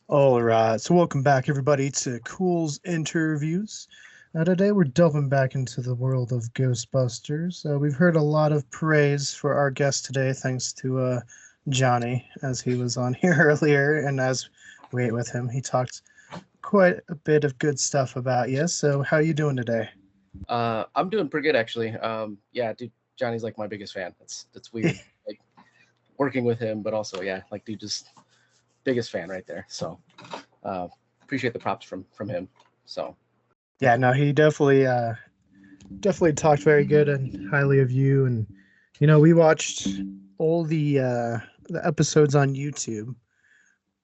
All right, so welcome back, everybody, to Culz Interviews. Today, we're delving back into the world of Ghostbusters. We've heard a lot of praise for our guest today, thanks to Johnny, as he was on here earlier, and as we ate with him, he talked quite a bit of good stuff about you. So, how you doing today? I'm doing pretty good actually. Yeah, dude, Johnny's like my biggest fan. That's weird, like working with him, but also yeah, like dude, just biggest fan right there. So uh, appreciate the props from him. So Yeah, no, he definitely talked very good and highly of you. And we watched all the episodes on YouTube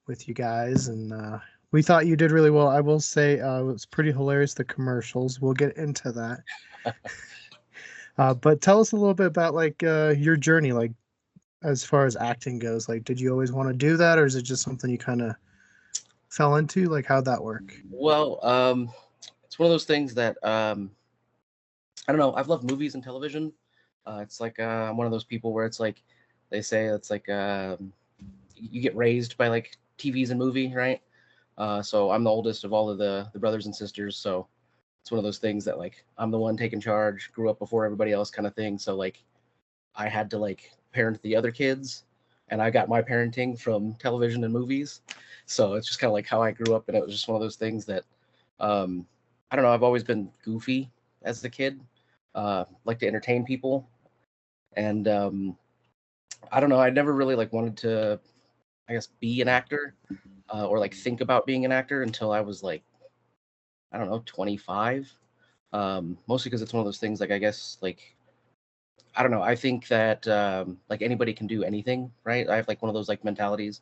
with you guys, and we thought you did really well. I will say it was pretty hilarious, the commercials. We'll get into that. But tell us a little bit about like your journey, like as far as acting goes. Like, did you always want to do that, or is it just something you kind of fell into? Like, how'd that work? well, it's one of those things that I don't know. I've loved movies and television. It's like I'm one of those people where it's like they say it's like you get raised by like TVs and movie, right? So I'm the oldest of all of the brothers and sisters. So it's one of those things that like I'm the one taking charge, grew up before everybody else kind of thing. So like I had to like parent the other kids and I got my parenting from television and movies. So it's just kind of like how I grew up and it was just one of those things that um I don't know, I've always been goofy as a kid. Like to entertain people and I don't know, I never really like wanted to I guess be an actor or like think about being an actor until I was like I don't know 25. Mostly because it's one of those things like I guess like I don't know. I think that like anybody can do anything, right? I have like one of those like mentalities,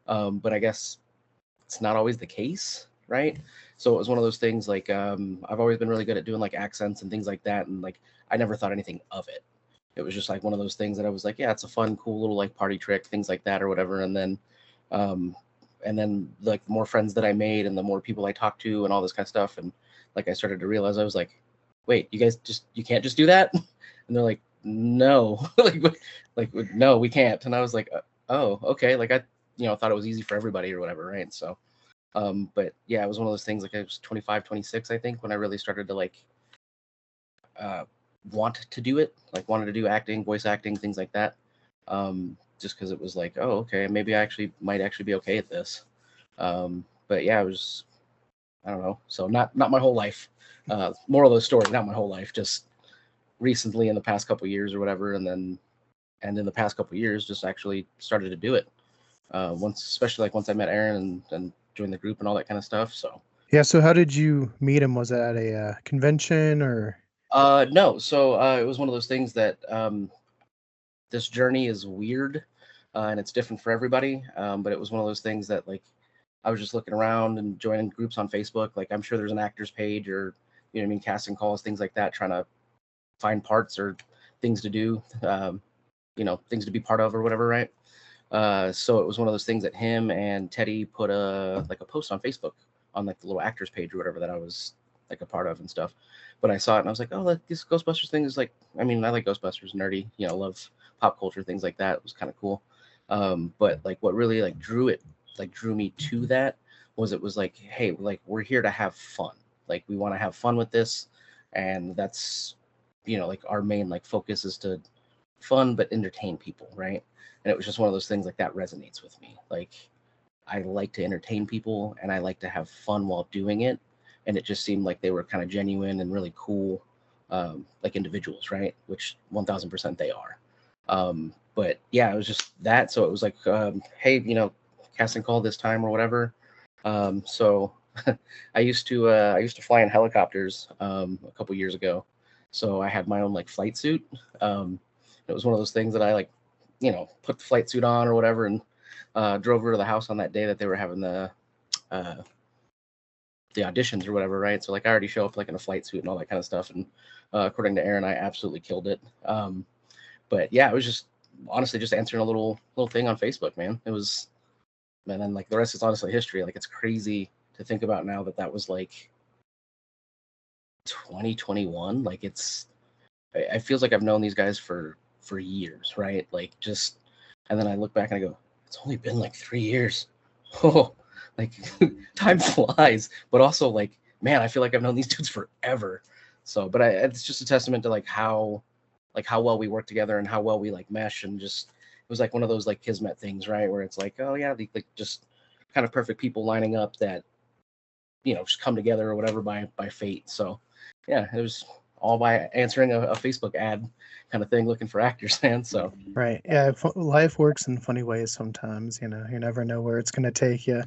but I guess it's not always the case, right? So it was one of those things like I've always been really good at doing like accents and things like that, and like I never thought anything of it. It was just like one of those things that I was like, yeah, it's a fun, cool little like party trick, things like that or whatever. Um, and then like the more friends that I made and the more people I talked to and all this kind of stuff, and like I started to realize I was like, wait, you guys just you can't just do that, and they're like, no, like no, we can't. And I was like, oh, okay, like I thought it was easy for everybody or whatever, right? So but yeah, it was one of those things like I was 25, 26, I think, when I really started to like uh, want to do it, like wanted to do acting, voice acting, things like that. Just because it was like, oh, okay, maybe I actually might actually be okay at this. But yeah, it was, I don't know. So not my whole life. Moral of the story, not my whole life, just recently in the past couple years or whatever, and in the past couple years, just actually started to do it. Once, especially like once I met Aaron and joined the group and all that kind of stuff. So Yeah. So, how did you meet him? Was it at a convention or? no, so it was one of those things that this journey is weird and it's different for everybody. But it was one of those things that like I was just looking around and joining groups on Facebook. Like I'm sure there's an actors page or you know what I mean, casting calls, things like that, trying to find parts or things to do, things to be part of or whatever, right? So it was one of those things that him and Teddy put a like a post on Facebook on like the little actors page or whatever that I was like a part of and stuff. But I saw it and I was like, oh, like, this Ghostbusters thing is like, I mean, I like Ghostbusters, nerdy, love pop culture, things like that. It was kind of cool. But like what really like drew me to that was it was like, hey, like we're here to have fun. Like we want to have fun with this, and that's like our main like focus is to fun but entertain people, right? And it was just one of those things like that resonates with me. Like I like to entertain people and I like to have fun while doing it, and it just seemed like they were kind of genuine and really cool, like individuals, right? Which 1000% they are. But yeah, it was just that. So it was like, hey, casting call this time or whatever. So I used to fly in helicopters a couple years ago. So I had my own like flight suit. It was one of those things that I like, put the flight suit on or whatever, and drove over to the house on that day that they were having uh, the auditions or whatever, right? So like I already show up like in a flight suit and all that kind of stuff, and according to Aaron, I absolutely killed it. But yeah, it was just honestly just answering a little thing on Facebook, man. It was, man, and like the rest is honestly history. Like it's crazy to think about now that that was like 2021. Like it feels like I've known these guys for years, right? Like just, and then I look back and I go, it's only been like 3 years. Oh, Like time flies, but also like, man, I feel like I've known these dudes forever. So, but it's just a testament to like how well we work together and how well we like mesh, and just it was like one of those like kismet things, right? Where it's like, oh yeah, like just kind of perfect people lining up that just come together or whatever by fate. So yeah, it was all by answering a Facebook ad kind of thing, looking for actors, man. So Right. Yeah. Life works in funny ways sometimes. You never know where it's going to take you.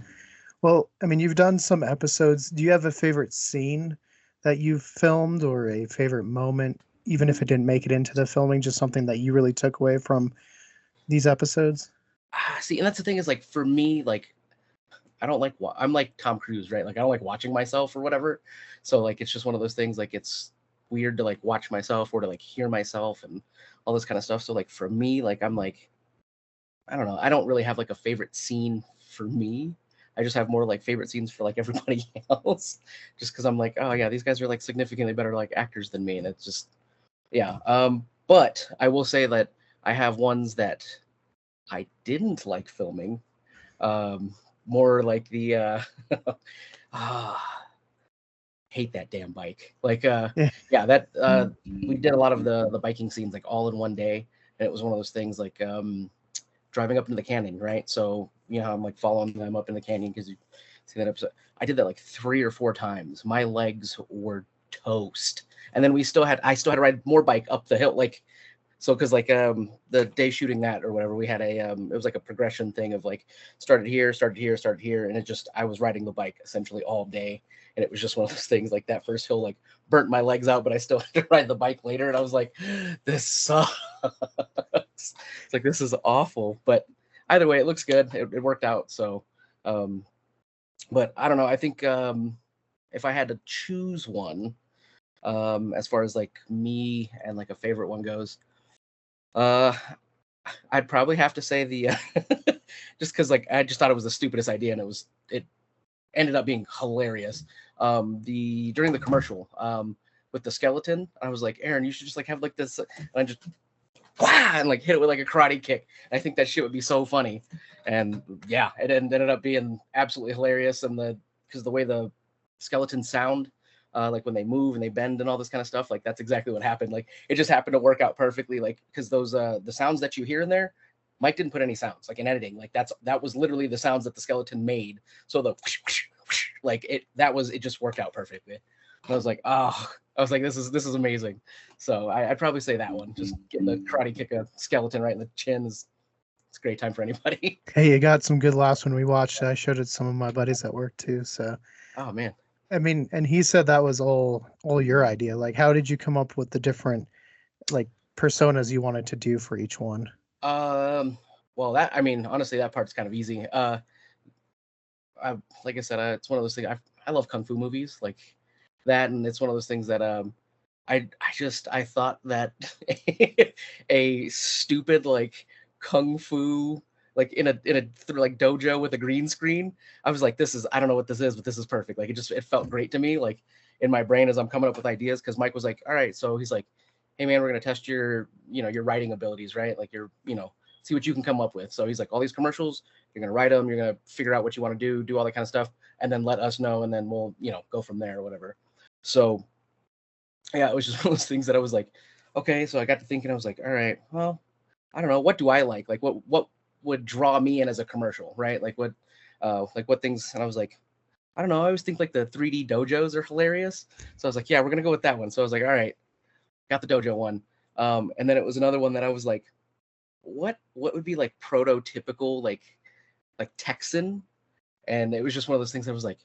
Well, I mean, you've done some episodes. Do you have a favorite scene that you've filmed or a favorite moment, even if it didn't make it into the filming, just something that you really took away from these episodes? see, and that's the thing is like for me, like I don't like I'm like Tom Cruise, right? Like I don't like watching myself or whatever. So like it's just one of those things like it's weird to like watch myself or to like hear myself and all this kind of stuff. So like for me, like I'm like I don't know, I don't really have like a favorite scene for me. I just have more like favorite scenes for like everybody else. Just because I'm like, oh yeah, these guys are like significantly better like actors than me. And it's just yeah. But I will say that I have ones that I didn't like filming. Um, More like the ah, hate that damn bike. Like Yeah. yeah, that we did a lot of the biking scenes like all in one day, and it was one of those things like driving up into the canyon, right? So how I'm like following them up in the canyon because you see that episode. I did that like 3 or 4 times. My legs were toast, and then I still had to ride more bike up the hill, like so because like the day shooting that or whatever, we had it was like a progression thing of like started here, and it just I was riding the bike essentially all day, and it was just one of those things like that first hill like burnt my legs out, but I still had to ride the bike later, and I was like, this sucks. It's like this is awful, but either way, it looks good. It worked out. So, um, but I don't know. I think if I had to choose one, as far as like me and like a favorite one goes, uh, I'd probably have to say the just because like I just thought it was the stupidest idea, and it ended up being hilarious. The during the commercial with the skeleton, I was like, Aaron, you should just like have like this, and I just and like hit it with like a karate kick. And I think that shit would be so funny. And yeah, it ended up being absolutely hilarious. And because the way the skeletons sound, like when they move and they bend and all this kind of stuff, like that's exactly what happened. Like it just happened to work out perfectly. Like because those the sounds that you hear in there, Mike didn't put any sounds like in editing. Like that was literally the sounds that the skeleton made. So the like it just worked out perfectly. And I was like, oh, I was like, this is amazing. So I'd probably say that one. Just getting the karate kick a skeleton right in the chin it's a great time for anybody. Hey, you got some good laughs when we watched it. I showed it to some of my buddies at work too. So, Oh man. I mean, and he said that was all your idea. Like, how did you come up with the different like personas you wanted to do for each one? Um. Well, that I mean, honestly, that part's kind of easy. Like I said, it's one of those things. I love kung fu movies like that, and it's one of those things that I thought that a stupid like kung fu like in a like dojo with a green screen. I was like, this is I don't know what this is, but this is perfect. Like it felt great to me. Like in my brain as I'm coming up with ideas, because Mike was like, all right, so he's like, hey man, we're gonna test your writing abilities, right? Like see what you can come up with. So he's like, all these commercials, you're gonna write them, you're gonna figure out what you want to do all that kind of stuff, and then let us know, and then we'll go from there or whatever. So yeah, it was just one of those things that I was like, okay. So I got to thinking, I was like, all right, well, I don't know, what do I like? Like what would draw me in as a commercial, right? Like what things? And I was like, I don't know. I always think like the 3D dojos are hilarious. So I was like, yeah, we're gonna go with that one. So I was like, all right, got the dojo one. And then it was another one that I was like, what would be like prototypical like Texan? And it was just one of those things I was like,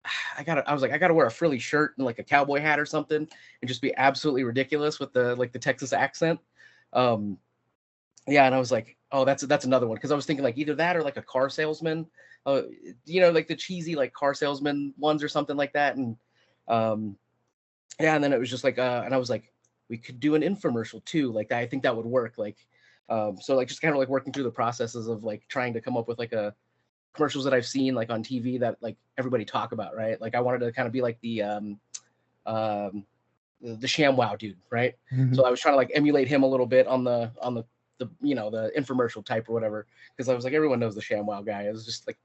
I was like, I gotta wear a frilly shirt and like a cowboy hat or something and just be absolutely ridiculous with the Texas accent. Um, yeah, and I was like, oh, that's another one because I was thinking like either that or like a car salesman, uh, like the cheesy like car salesman ones or something like that. And um, yeah, and then it was just like, and I was like, we could do an infomercial too, like that. I think that would work. Like, so like just kind of like working through the processes of like trying to come up with like a commercials that I've seen like on TV that like everybody talk about, right? Like I wanted to kind of be like um the ShamWow dude, right? Mhm. So I was trying to like emulate him a little bit on the the infomercial type or whatever, because I was like everyone knows the ShamWow guy. It was just like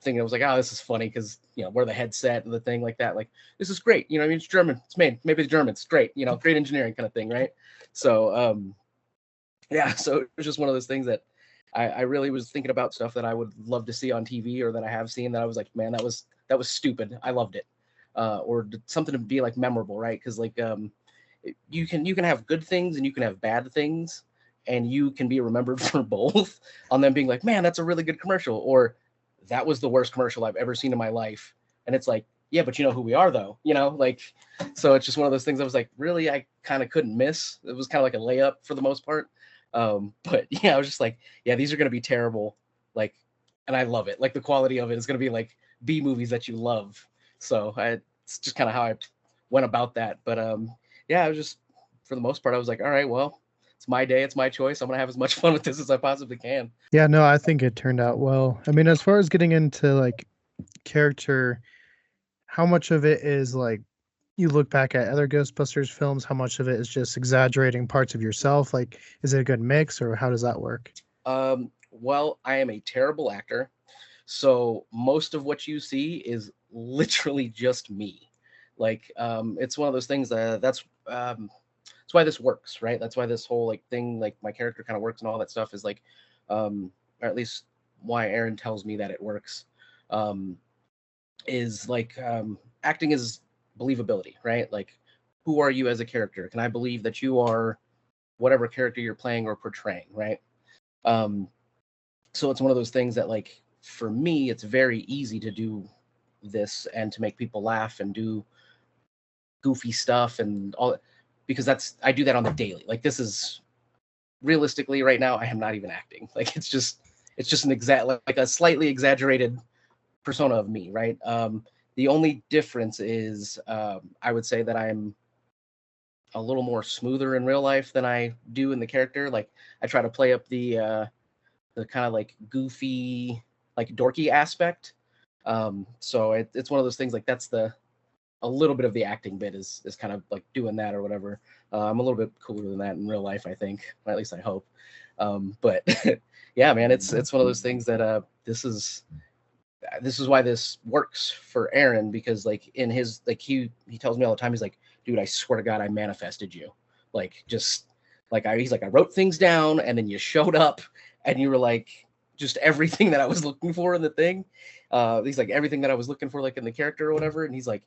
thinking, I was like, oh, this is funny because, you know, wear the headset and the thing like that. Like, this is great. You know, I mean, it's German. It's made. Maybe it's German. It's great. You know, great engineering kind of thing, right? So, yeah. So it was just one of those things that I really was thinking about stuff that I would love to see on TV or that I have seen that I was like, man, that was stupid. I loved it. Or something to be like memorable, right? Because like you can have good things and you can have bad things, and you can be remembered for both on them being like, man, that's a really good commercial, or that was the worst commercial I've ever seen in my life. And it's like, yeah, but you know who we are though, you know, like, so it's just one of those things I was like, really, I kind of couldn't miss. It was kind of like a layup for the most part. But yeah, I was just like, yeah, these are going to be terrible. Like, and I love it. Like the quality of it is going to be like B movies that you love. So it's just kind of how I went about that. But yeah, I was just, for the most part, I was like, all right, well, it's my day, it's my choice. I'm gonna have as much fun with this as I possibly can. Yeah, no, I think it turned out well. I mean, as far as getting into like character, how much of it is like you look back at other Ghostbusters films? How much of it is just exaggerating parts of yourself? Like, is it a good mix, or how does that work? Well, I am a terrible actor, so most of what you see is literally just me. Like, it's one of those things that's why this works, right? That's why this whole like thing, like my character kind of works and all that stuff is like, or at least why Aaron tells me that it works, um, is like acting is believability, right? Like, who are you as a character? Can I believe that you are whatever character you're playing or portraying, right? Um, so it's one of those things that like for me, it's very easy to do this and to make people laugh and do goofy stuff and all, because I do that on the daily. Like this is realistically right now, I am not even acting. Like it's just an exact, like a slightly exaggerated persona of me, right? The only difference is I would say that I'm a little more smoother in real life than I do in the character. Like I try to play up the kind of like goofy, like dorky aspect. So it's one of those things like that's the a little bit of the acting bit is kind of like doing that or whatever. I'm a little bit cooler than that in real life, I think. Or at least I hope. But yeah, man, it's one of those things that this is why this works for Aaron, because like in his like he tells me all the time, he's like, dude, I swear to God, I manifested you. Like just like he's like, I wrote things down and then you showed up and you were like just everything that I was looking for in the thing. He's like everything that I was looking for like in the character or whatever. And he's like,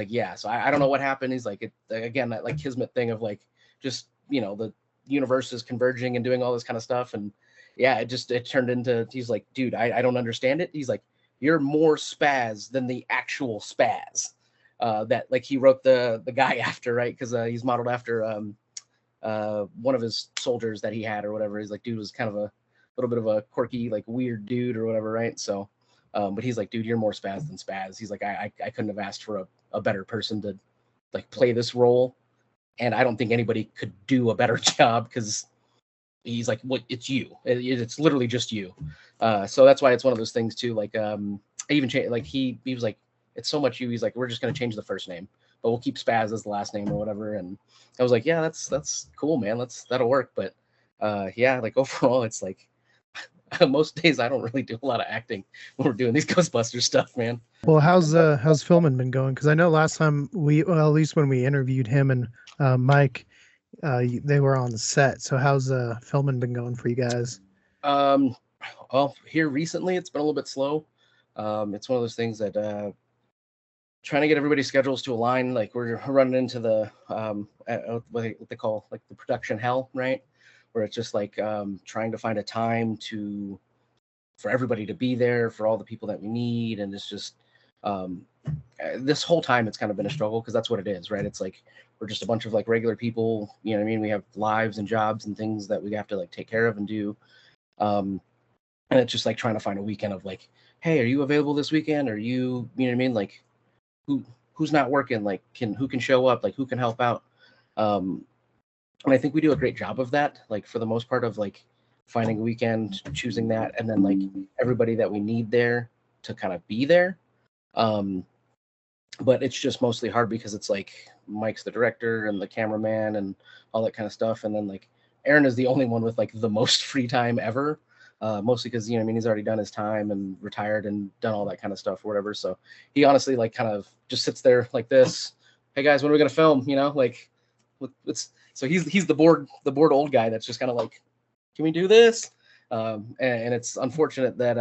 yeah. So I don't know what happened. He's like, it again, that like kismet thing of like just, you know, the universe is converging and doing all this kind of stuff. And yeah, it turned into, he's like, dude, I don't understand it. He's like, you're more spaz than the actual spaz. That like he wrote the guy after, right? Because he's modeled after one of his soldiers that he had or whatever. He's like, dude was kind of a little bit of a quirky, like weird dude or whatever, right? So, but he's like, dude, you're more spaz than spaz. He's like, I couldn't have asked for a better person to like play this role, and I don't think anybody could do a better job because he's like, what? It's you. It's literally just you. So that's why it's one of those things too. Like, I even changed. Like he was like, it's so much you. He's like, we're just gonna change the first name, but we'll keep Spaz as the last name or whatever. And I was like, yeah, that's cool, man. That'll work. But yeah, like overall, it's like most days I don't really do a lot of acting when we're doing these Ghostbusters stuff, man. Well, how's filming been going? Because I know last time well, at least when we interviewed him and Mike, they were on the set. So how's filming been going for you guys? Um, well, here recently it's been a little bit slow. It's one of those things that trying to get everybody's schedules to align. Like we're running into the what they call like the production hell, right? Where it's just like trying to find a time for everybody to be there, for all the people that we need, and it's just this whole time it's kind of been a struggle because that's what it is, right? It's like we're just a bunch of like regular people, you know what I mean? We have lives and jobs and things that we have to like take care of and do. And it's just like trying to find a weekend of like, hey, are you available this weekend? Are you know what I mean? Like who's not working? Like who can show up? Like who can help out? And I think we do a great job of that. Like for the most part of like finding a weekend, choosing that, and then like everybody that we need there to kind of be there. But it's just mostly hard because it's like Mike's the director and the cameraman and all that kind of stuff. And then like Aaron is the only one with like the most free time ever. mostly because, you know, I mean, he's already done his time and retired and done all that kind of stuff or whatever. So he honestly like kind of just sits there like this. Hey guys, when are we gonna film? You know, like it's so he's the bored old guy that's just kind of like, can we do this? And it's unfortunate that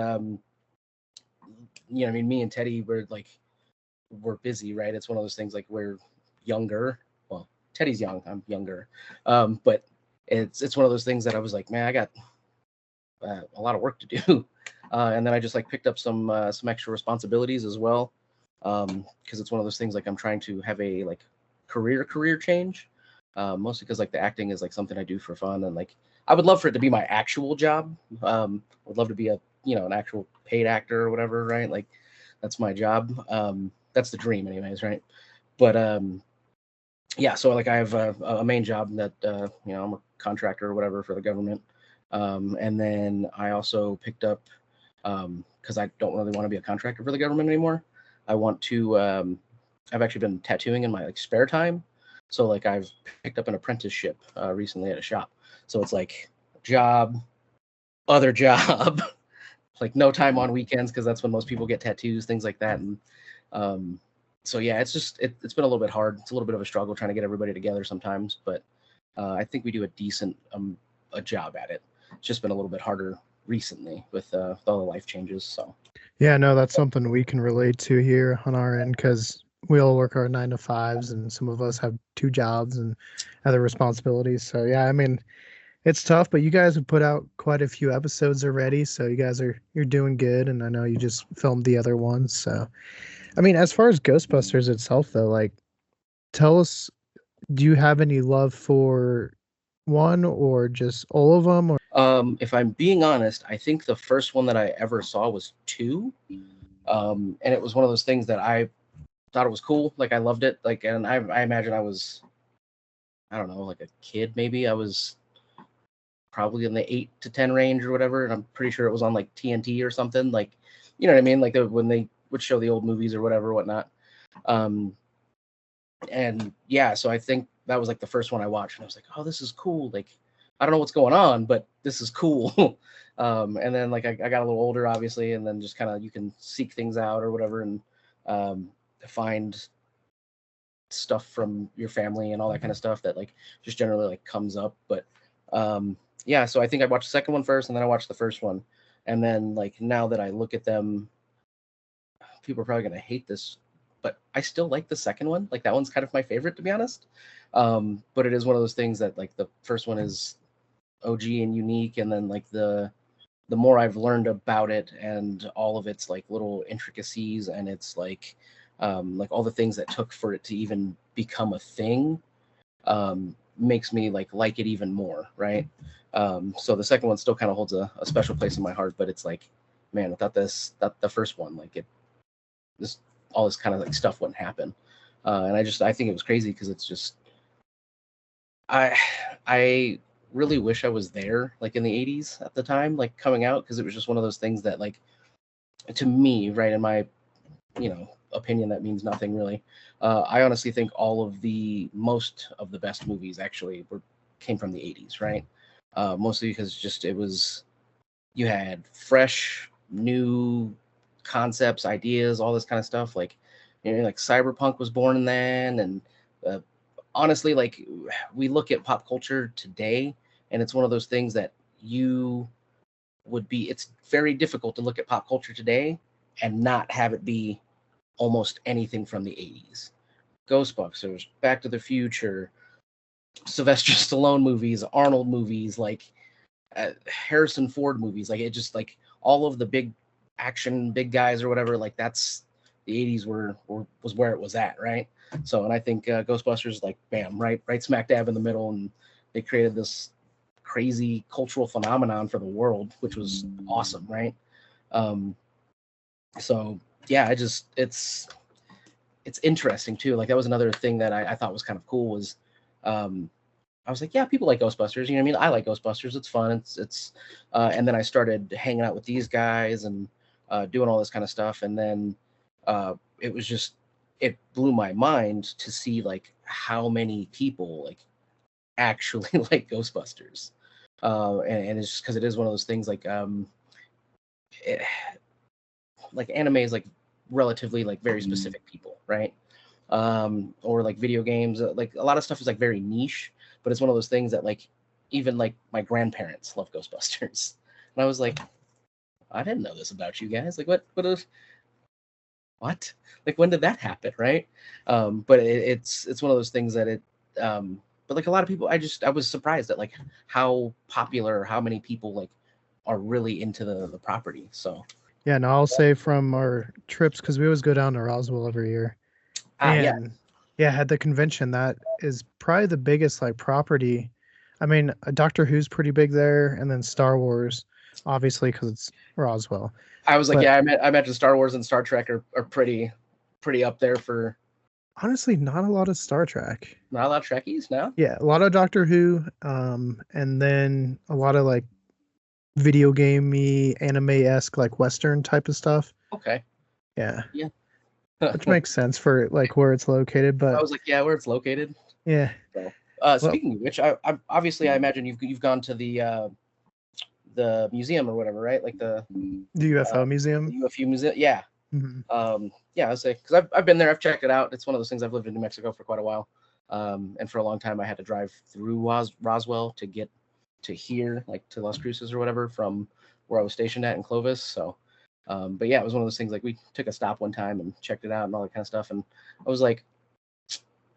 you know, I mean, me and Teddy we're busy, right? It's one of those things like we're younger. Well, Teddy's young, I'm younger, but it's one of those things that I was like, man, I got a lot of work to do, and then I just like picked up some extra responsibilities as well, because it's one of those things like I'm trying to have a like career change, mostly because like the acting is like something I do for fun, and like I would love for it to be my actual job. Would love to be a, you know, an actual paid actor or whatever, right? Like that's my job. That's the dream, anyways, right? But yeah, so like I have a main job that you know, I'm a contractor or whatever for the government, and then I also picked up, because I don't really want to be a contractor for the government anymore. I want to. I've actually been tattooing in my like spare time, so like I've picked up an apprenticeship recently at a shop. So it's like job, other job, like no time on weekends because that's when most people get tattoos, things like that, and um, so yeah, it's been a little bit hard. It's a little bit of a struggle trying to get everybody together sometimes, but I think we do a decent a job at it. It's just been a little bit harder recently with all the life changes. So Yeah, no, that's something we can relate to here on our end because we all work our 9 to 5s, and some of us have two jobs and other responsibilities. So yeah, I mean, it's tough, but you guys have put out quite a few episodes already, so you're doing good, and I know you just filmed the other ones. So I mean, as far as Ghostbusters itself, though, like, tell us, do you have any love for one or just all of them? Or if I'm being honest, I think the first one that I ever saw was two, and it was one of those things that I thought it was cool. Like I loved it. Like, and I imagine I was, I don't know, like a kid maybe. I was probably in the 8 to 10 range or whatever, and I'm pretty sure it was on like TNT or something. Like, you know what I mean? Like when they would show the old movies or whatever, whatnot. Um, and yeah, so I think that was like the first one I watched, and I was like, oh, this is cool. Like, I don't know what's going on, but this is cool. And then like I got a little older, obviously, and then just kind of you can seek things out or whatever, and find stuff from your family and all that kind of stuff that like just generally like comes up. But yeah, so I think I watched the second one first, and then I watched the first one, and then like now that I look at them, people are probably gonna hate this, but I still like the second one. Like that one's kind of my favorite, to be honest. But it is one of those things that like the first one is OG and unique, and then like the more I've learned about it and all of its like little intricacies and it's like all the things that took for it to even become a thing, makes me like it even more, right? So the second one still kind of holds a special place in my heart, but it's like, man, without this, that the first one, like it, this all this kind of like stuff wouldn't happen. And I think it was crazy because it's just I I really wish I was there like in the 80s at the time, like coming out, because it was just one of those things that like to me, right, in my, you know, opinion that means nothing really. I honestly think all of the most of the best movies actually were came from the 80s, right? Mostly because just it was, you had fresh new concepts, ideas, all this kind of stuff. Like, you know, like Cyberpunk was born in then, and uh, honestly, like we look at pop culture today, and it's one of those things that you would be. It's very difficult to look at pop culture today and not have it be almost anything from the 80s. Ghostbusters, Back to the Future, Sylvester Stallone movies, Arnold movies, like Harrison Ford movies. Like it just like all of the big action, big guys or whatever. Like that's the 80s was where it was at, right? So, and I think Ghostbusters, like, bam, right smack dab in the middle, and they created this crazy cultural phenomenon for the world, which was awesome, right? Um, so yeah, it's interesting too. Like that was another thing that I thought was kind of cool was um, I was like, yeah, people like Ghostbusters. You know what I mean? I like Ghostbusters. It's fun. And then I started hanging out with these guys and doing all this kind of stuff. And then it was just, it blew my mind to see like how many people like actually like Ghostbusters. And it's just because it is one of those things it, like anime is like relatively like very specific people, right? Or like video games, like a lot of stuff is like very niche, but it's one of those things that like even like my grandparents love Ghostbusters, and I was like, I didn't know this about you guys. Like, what? Like, when did that happen, right? But it's one of those things that but like a lot of people, I was surprised at like how popular, how many people like are really into the property. So Yeah, no, I'll say from our trips because we always go down to Roswell every year, yeah, and yeah, at the convention that is probably the biggest like property. I mean, Doctor Who's pretty big there, and then Star Wars, obviously because it's Roswell. I was like, But yeah, I imagine Star Wars and Star Trek are pretty up there for honestly, not a lot of Star Trek. not a lot of Trekkies now. Yeah, a lot of Doctor Who, and then a lot of like video gamey, anime-esque, like Western type of stuff. Okay, Yeah, yeah. which makes sense for like where it's located. I But was like, yeah, where it's located. yeah, So, well, speaking of which, I imagine you've gone to the museum or whatever, right? Like the UFO the museum. UFO museum. Yeah. Mhm. Yeah, I would say because I've been there, I've checked it out. It's one of those things. I've lived in New Mexico for quite a while, and for a long time I had to drive through Roswell to get to here, like to Las Cruces or whatever, from where I was stationed at in Clovis. So, but yeah, it was one of those things. Like we took a stop one time and checked it out and all that kind of stuff, and I was like,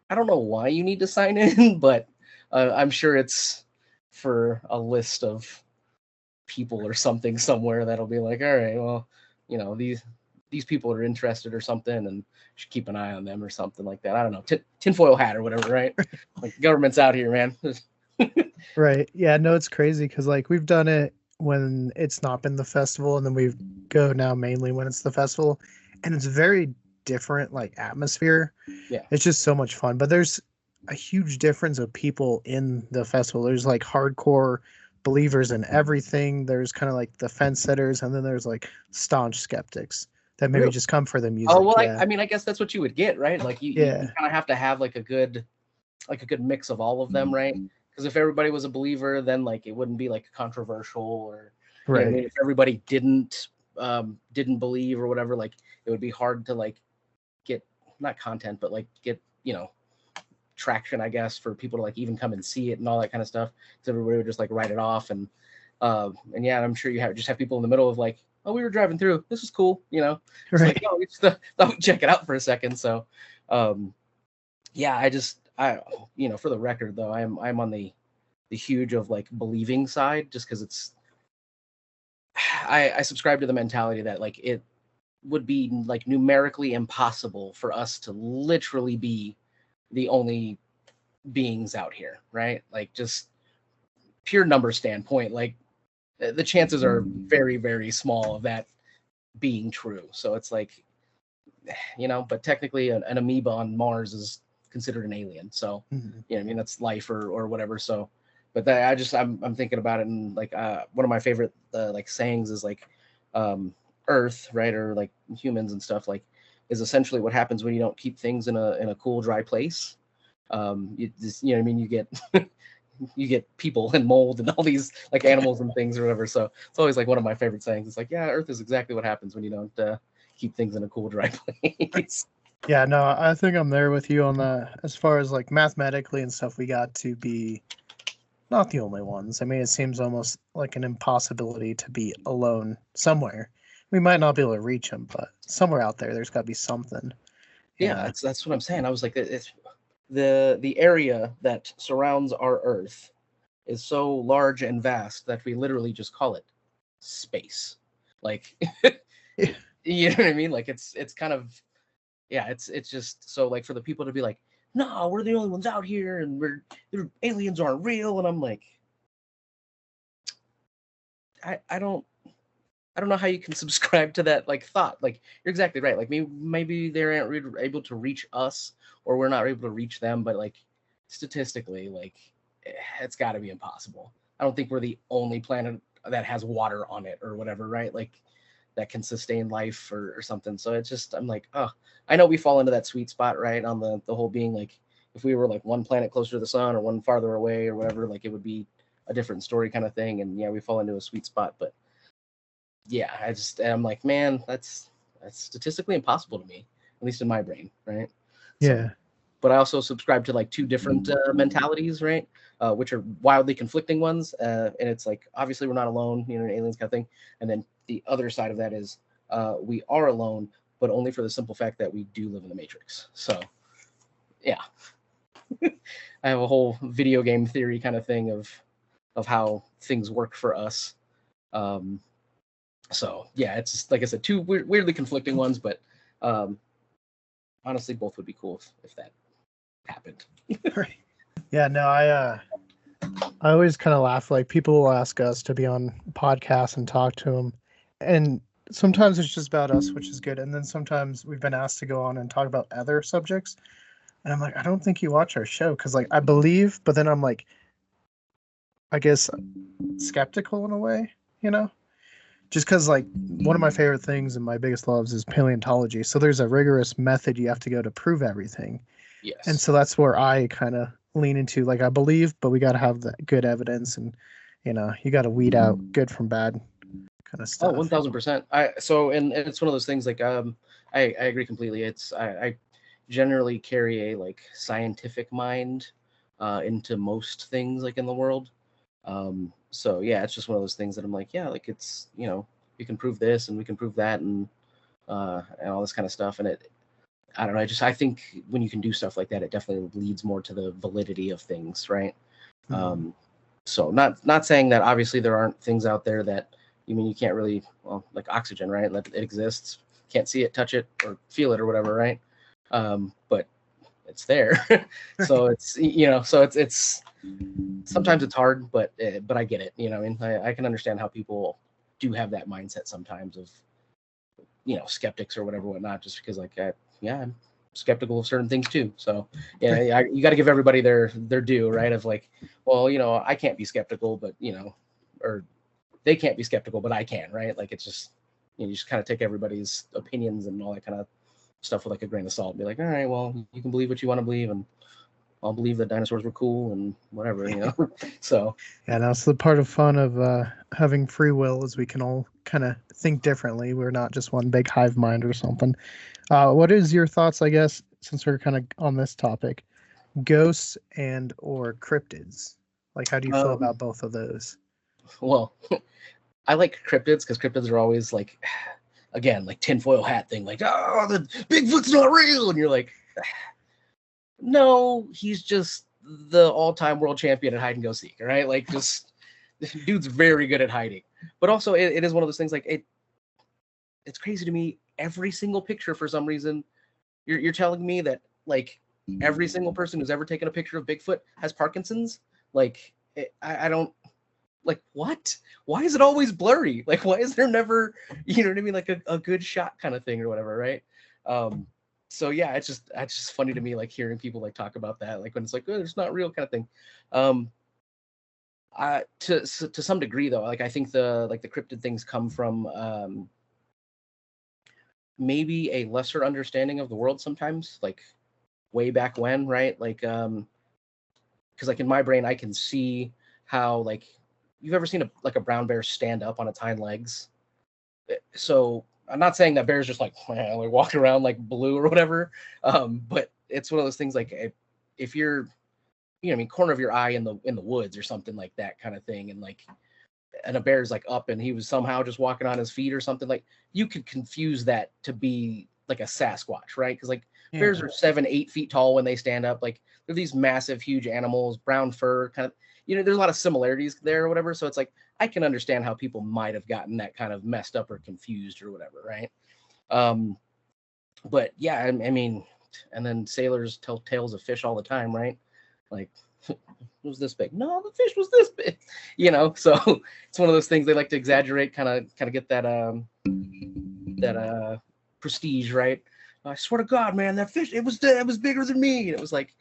I don't know why you need to sign in, but I'm sure it's for a list of people or something somewhere that'll be like, all right, well, these people are interested or something, and should keep an eye on them or something like that. I don't know, tinfoil hat or whatever, right? Like government's out here, man. Right. Yeah. No, it's crazy because like we've done it when it's not been the festival, and then we go now mainly when it's the festival, and it's very different like atmosphere. Yeah. It's just so much fun. But there's a huge difference of people in the festival. There's like hardcore believers in everything. There's kind of like the fence sitters, and then there's like staunch skeptics that maybe Really? just come for the Oh music. well, Yeah. I mean, I guess that's what you would get, right? Like you Yeah. kind of have to have like a good mix of all of them, right? Because if everybody was a believer, then like it wouldn't be like controversial, or you know what I mean. Right. If everybody didn't believe or whatever, like it would be hard to like get not content, but like get traction, I guess, for people to like even come and see it and all that kind of stuff. So everybody would just like write it off, and yeah, I'm sure you have people in the middle of like, oh, we were driving through, this was cool, it's like, Right. oh, we just thought we'd check it out for a second. So yeah, I for the record though, I'm on the huge of like believing side, just because it's I subscribe to the mentality that like it would be like numerically impossible for us to literally be the only beings out here, right? Like just pure number standpoint, like the chances are very, very small of that being true. So it's like, but technically an amoeba on Mars is considered an alien. So, Mhm. I mean, that's life or whatever. So, but that I'm thinking about it, and like one of my favorite like sayings is like Earth, right, or like humans and stuff, like is essentially what happens when you don't keep things in a cool, dry place. What I mean, you get you get people and mold and all these like animals and things or whatever. So it's always like one of my favorite sayings. It's like, yeah, Earth is exactly what happens when you don't keep things in a cool, dry place. Yeah, no, I think I'm there with you on that. As far as like mathematically and stuff, we got to be not the only ones. I mean, it seems almost like an impossibility to be alone somewhere. We might not be able to reach them, but somewhere out there, there's got to be something. Yeah, Yeah. that's what I'm saying. I was like, it's the area that surrounds our Earth is so large and vast that we literally just call it space. Like, you know what I mean? Like it's kind of yeah, it's just so like for the people to be like, no, we're the only ones out here, and aliens aren't real, and I'm like, I don't know how you can subscribe to that like thought. Like you're exactly right. Like maybe they aren't able to reach us, or we're not able to reach them. But like statistically, like it's got to be impossible. I don't think we're the only planet that has water on it or whatever, right? Like that can sustain life or something. So it's just I'm like, oh, I know we fall into that sweet spot, right? On the whole being like if we were like one planet closer to the sun or one farther away or whatever, like it would be a different story kind of thing. And yeah, we fall into a sweet spot. But yeah, I'm like, man, that's statistically impossible to me, at least in my brain, right? So, Yeah. but I also subscribe to like two different mentalities, right? Which are wildly conflicting ones. And it's like, obviously we're not alone, you know, aliens kind of thing. And then the other side of that is we are alone, but only for the simple fact that we do live in the Matrix. So yeah, I have a whole video game theory kind of thing of how things work for us. So yeah, it's just, like I said, two weirdly conflicting ones, but honestly, both would be cool if that happened. Right. Yeah, no, I always kind of laugh. Like, people will ask us to be on podcasts and talk to them, and sometimes it's just about us, which is good. And then sometimes we've been asked to go on and talk about other subjects, and I'm like, I don't think you watch our show, because like I believe, but then I'm like, I guess skeptical in a way, you know. Just because, like, one of my favorite things and my biggest loves is paleontology. So there's a rigorous method you have to go to prove everything. Yes. And so that's where I kind of lean into, like, I believe, but we got to have the good evidence, and, you know, you got to weed out good from bad kind of stuff. Oh, 1000%. And it's one of those things like, I agree completely. I generally carry a like scientific mind, into most things like in the world. So yeah, it's just one of those things that I'm like, yeah, like it's, you know, we can prove this and we can prove that and all this kind of stuff. And I don't know. I think when you can do stuff like that, it definitely leads more to the validity of things, right? So not saying that obviously there aren't things out there that you can't really, well, like oxygen, right? It exists, can't see it, touch it, or feel it, or whatever, right? But it's there. So it's, you know, so it's sometimes it's hard, but I get it. You know, I mean, I can understand how people do have that mindset sometimes of, you know, skeptics or whatever, whatnot, just because like, I'm skeptical of certain things too. So yeah, you got to give everybody their due, right? Of like, well, you know, I can't be skeptical, but you know, or they can't be skeptical, but I can, right? Like it's just, you know, you just kind of take everybody's opinions and all that kind of stuff with like a grain of salt and be like, all right, well, you can believe what you want to believe, and I'll believe that dinosaurs were cool and whatever, you know. So yeah, that's the part of fun of having free will, is we can all kind of think differently. We're not just one big hive mind or something. What is your thoughts, I guess, since we're kind of on this topic, ghosts and or cryptids? Like, how do you feel about both of those? Well, I like cryptids because cryptids are always like, again, like tinfoil hat thing, like, oh, the Bigfoot's not real, and you're like, no, he's just the all-time world champion at hide and go seek, right? Like, just dude's very good at hiding. But also, it is one of those things like it's crazy to me. Every single picture, for some reason, you're telling me that like every single person who's ever taken a picture of Bigfoot has Parkinson's. Like, I don't. Like, what? Why is it always blurry? Like, why is there never, you know what I mean, like a good shot kind of thing or whatever, right? So yeah, it's just funny to me, like hearing people like talk about that, like when it's like, oh, it's not real kind of thing. To some degree though, like I think the cryptid things come from maybe a lesser understanding of the world sometimes, like way back when, right? Like because like in my brain, I can see how, like, you've ever seen a brown bear stand up on its hind legs? So I'm not saying that bear's just like walking around like blue or whatever, but it's one of those things like if you're, you know, I mean, corner of your eye in the woods or something like that kind of thing, and like, and a bear's like up and he was somehow just walking on his feet or something, like you could confuse that to be like a Sasquatch, right? Because like bears are 7-8 feet tall when they stand up. Like they're these massive, huge animals, brown fur, kind of, you know, there's a lot of similarities there or whatever. So it's like, I can understand how people might have gotten that kind of messed up or confused or whatever, right? But yeah, I mean, and then sailors tell tales of fish all the time, right? Like, it was this big. No, the fish was this big, you know. So it's one of those things they like to exaggerate, kind of get that prestige, right? I swear to God, man, that fish, it was bigger than me. And it was like,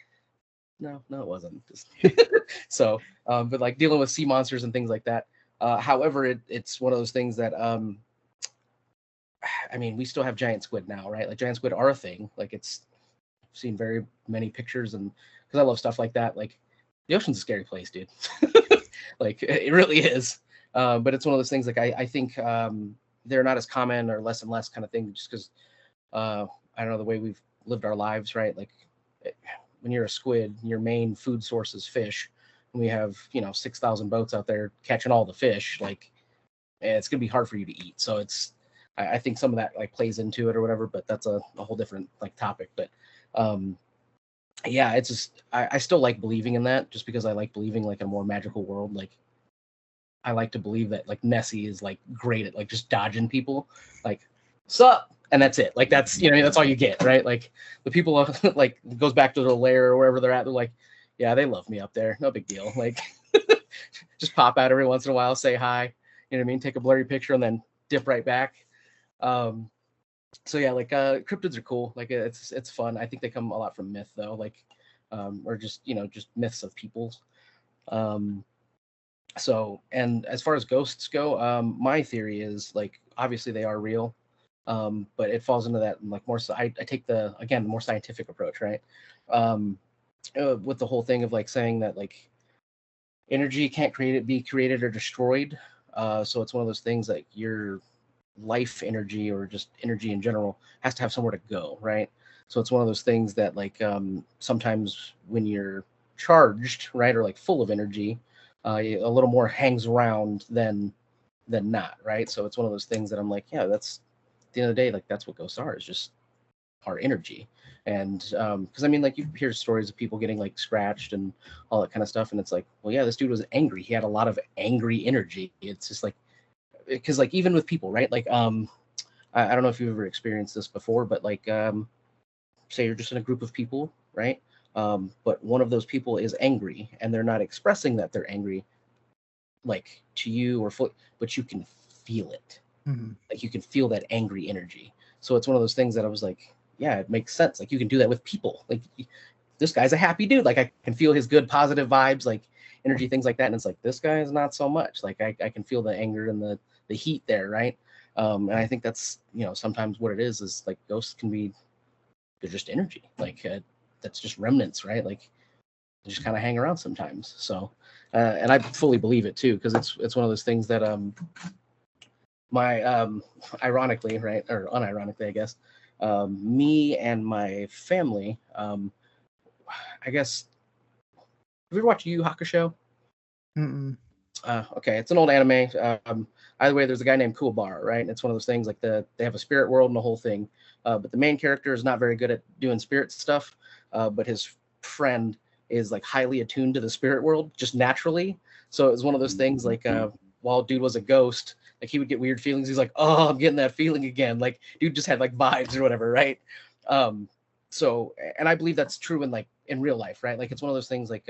no, it wasn't. So, but like dealing with sea monsters and things like that. However, it's one of those things that, I mean, we still have giant squid now, right? Like giant squid are a thing. Like I've seen very many pictures, and because I love stuff like that. Like the ocean's a scary place, dude. Like it really is. But it's one of those things like I think they're not as common or less and less kind of thing just because I don't know the way we've lived our lives, right? Like when you're a squid, your main food source is fish. And we have 6,000 boats out there catching all the fish. Like it's gonna be hard for you to eat. So I think some of that like plays into it or whatever. But that's a whole different like topic. But um, yeah, it's just I still like believing in that just because I like believing like in a more magical world. Like I like to believe that like Nessie is like great at like just dodging people, like sup, and that's it. Like that's that's all you get, right? Like the people like goes back to their lair or wherever they're at. They're like, yeah, they love me up there, no big deal. Like just pop out every once in a while, say hi, you know what I mean? Take a blurry picture and then dip right back. Um, so yeah, like cryptids are cool. Like it's fun. I think they come a lot from myth though, like or just just myths of peoples. Um, so and as far as ghosts go, my theory is like obviously they are real, but it falls into that like more. So I take the again the more scientific approach, right? Um, with the whole thing of like saying that like energy can't be created or destroyed. So it's one of those things like your life energy or just energy in general has to have somewhere to go, right? So it's one of those things that like sometimes when you're charged, right, or like full of energy, a little more hangs around than not, right? So it's one of those things that I'm like, yeah, that's at the end of the day, like that's what ghosts are, is just our energy. And because I mean, like you hear stories of people getting like scratched and all that kind of stuff, and it's like, well, yeah, this dude was angry. He had a lot of angry energy. It's just like because like even with people, right? Like I don't know if you've ever experienced this before, but like say you're just in a group of people, right? But one of those people is angry and they're not expressing that they're angry like to you but you can feel it. Mm-hmm. Like you can feel that angry energy. So it's one of those things that I was like, yeah, it makes sense. Like you can do that with people. Like this guy's a happy dude. Like I can feel his good positive vibes, like energy, things like that. And it's like this guy is not so much. Like I can feel the anger and the heat there, right? And I think that's sometimes what it is like ghosts can be they're just energy. Like that's just remnants, right? Like they just kind of hang around sometimes. So and I fully believe it too because it's one of those things that my ironically, right, or unironically, I guess, me and my family, I guess, have you ever watched Yu Yu Hakusho? Mm-mm. Okay, it's an old anime. Either way, there's a guy named Kuwabara, right? And it's one of those things like they have a spirit world and the whole thing, but the main character is not very good at doing spirit stuff, but his friend is like highly attuned to the spirit world just naturally. So it was one of those things like while dude was a ghost, like he would get weird feelings. He's like, oh, I'm getting that feeling again. Like dude just had like vibes or whatever, right? Um, so and I believe that's true in like in real life, right? Like it's one of those things like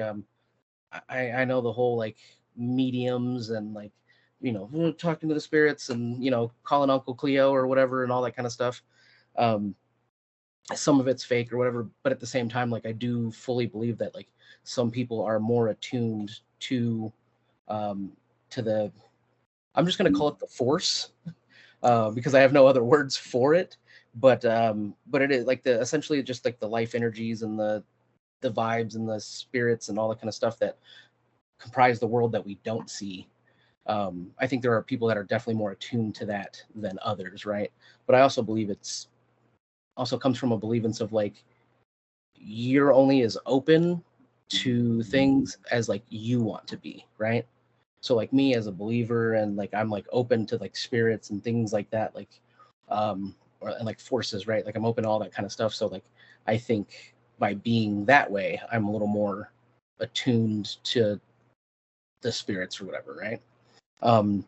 I know the whole like mediums and like talking to the spirits and calling Uncle Cleo or whatever and all that kind of stuff. Um, some of it's fake or whatever, but at the same time, like I do fully believe that like some people are more attuned um, to the. I'm just gonna call it the force because I have no other words for it. But it is like the essentially just like the life energies and the vibes and the spirits and all that kind of stuff that comprise the world that we don't see. I think there are people that are definitely more attuned to that than others, right? But I also believe it's also comes from a believance of like you're only as open to things as like you want to be, right? So like me as a believer and like I'm like open to like spirits and things like that, like and like forces, right? Like I'm open to all that kind of stuff. So like I think by being that way, I'm a little more attuned to the spirits or whatever, right? Um,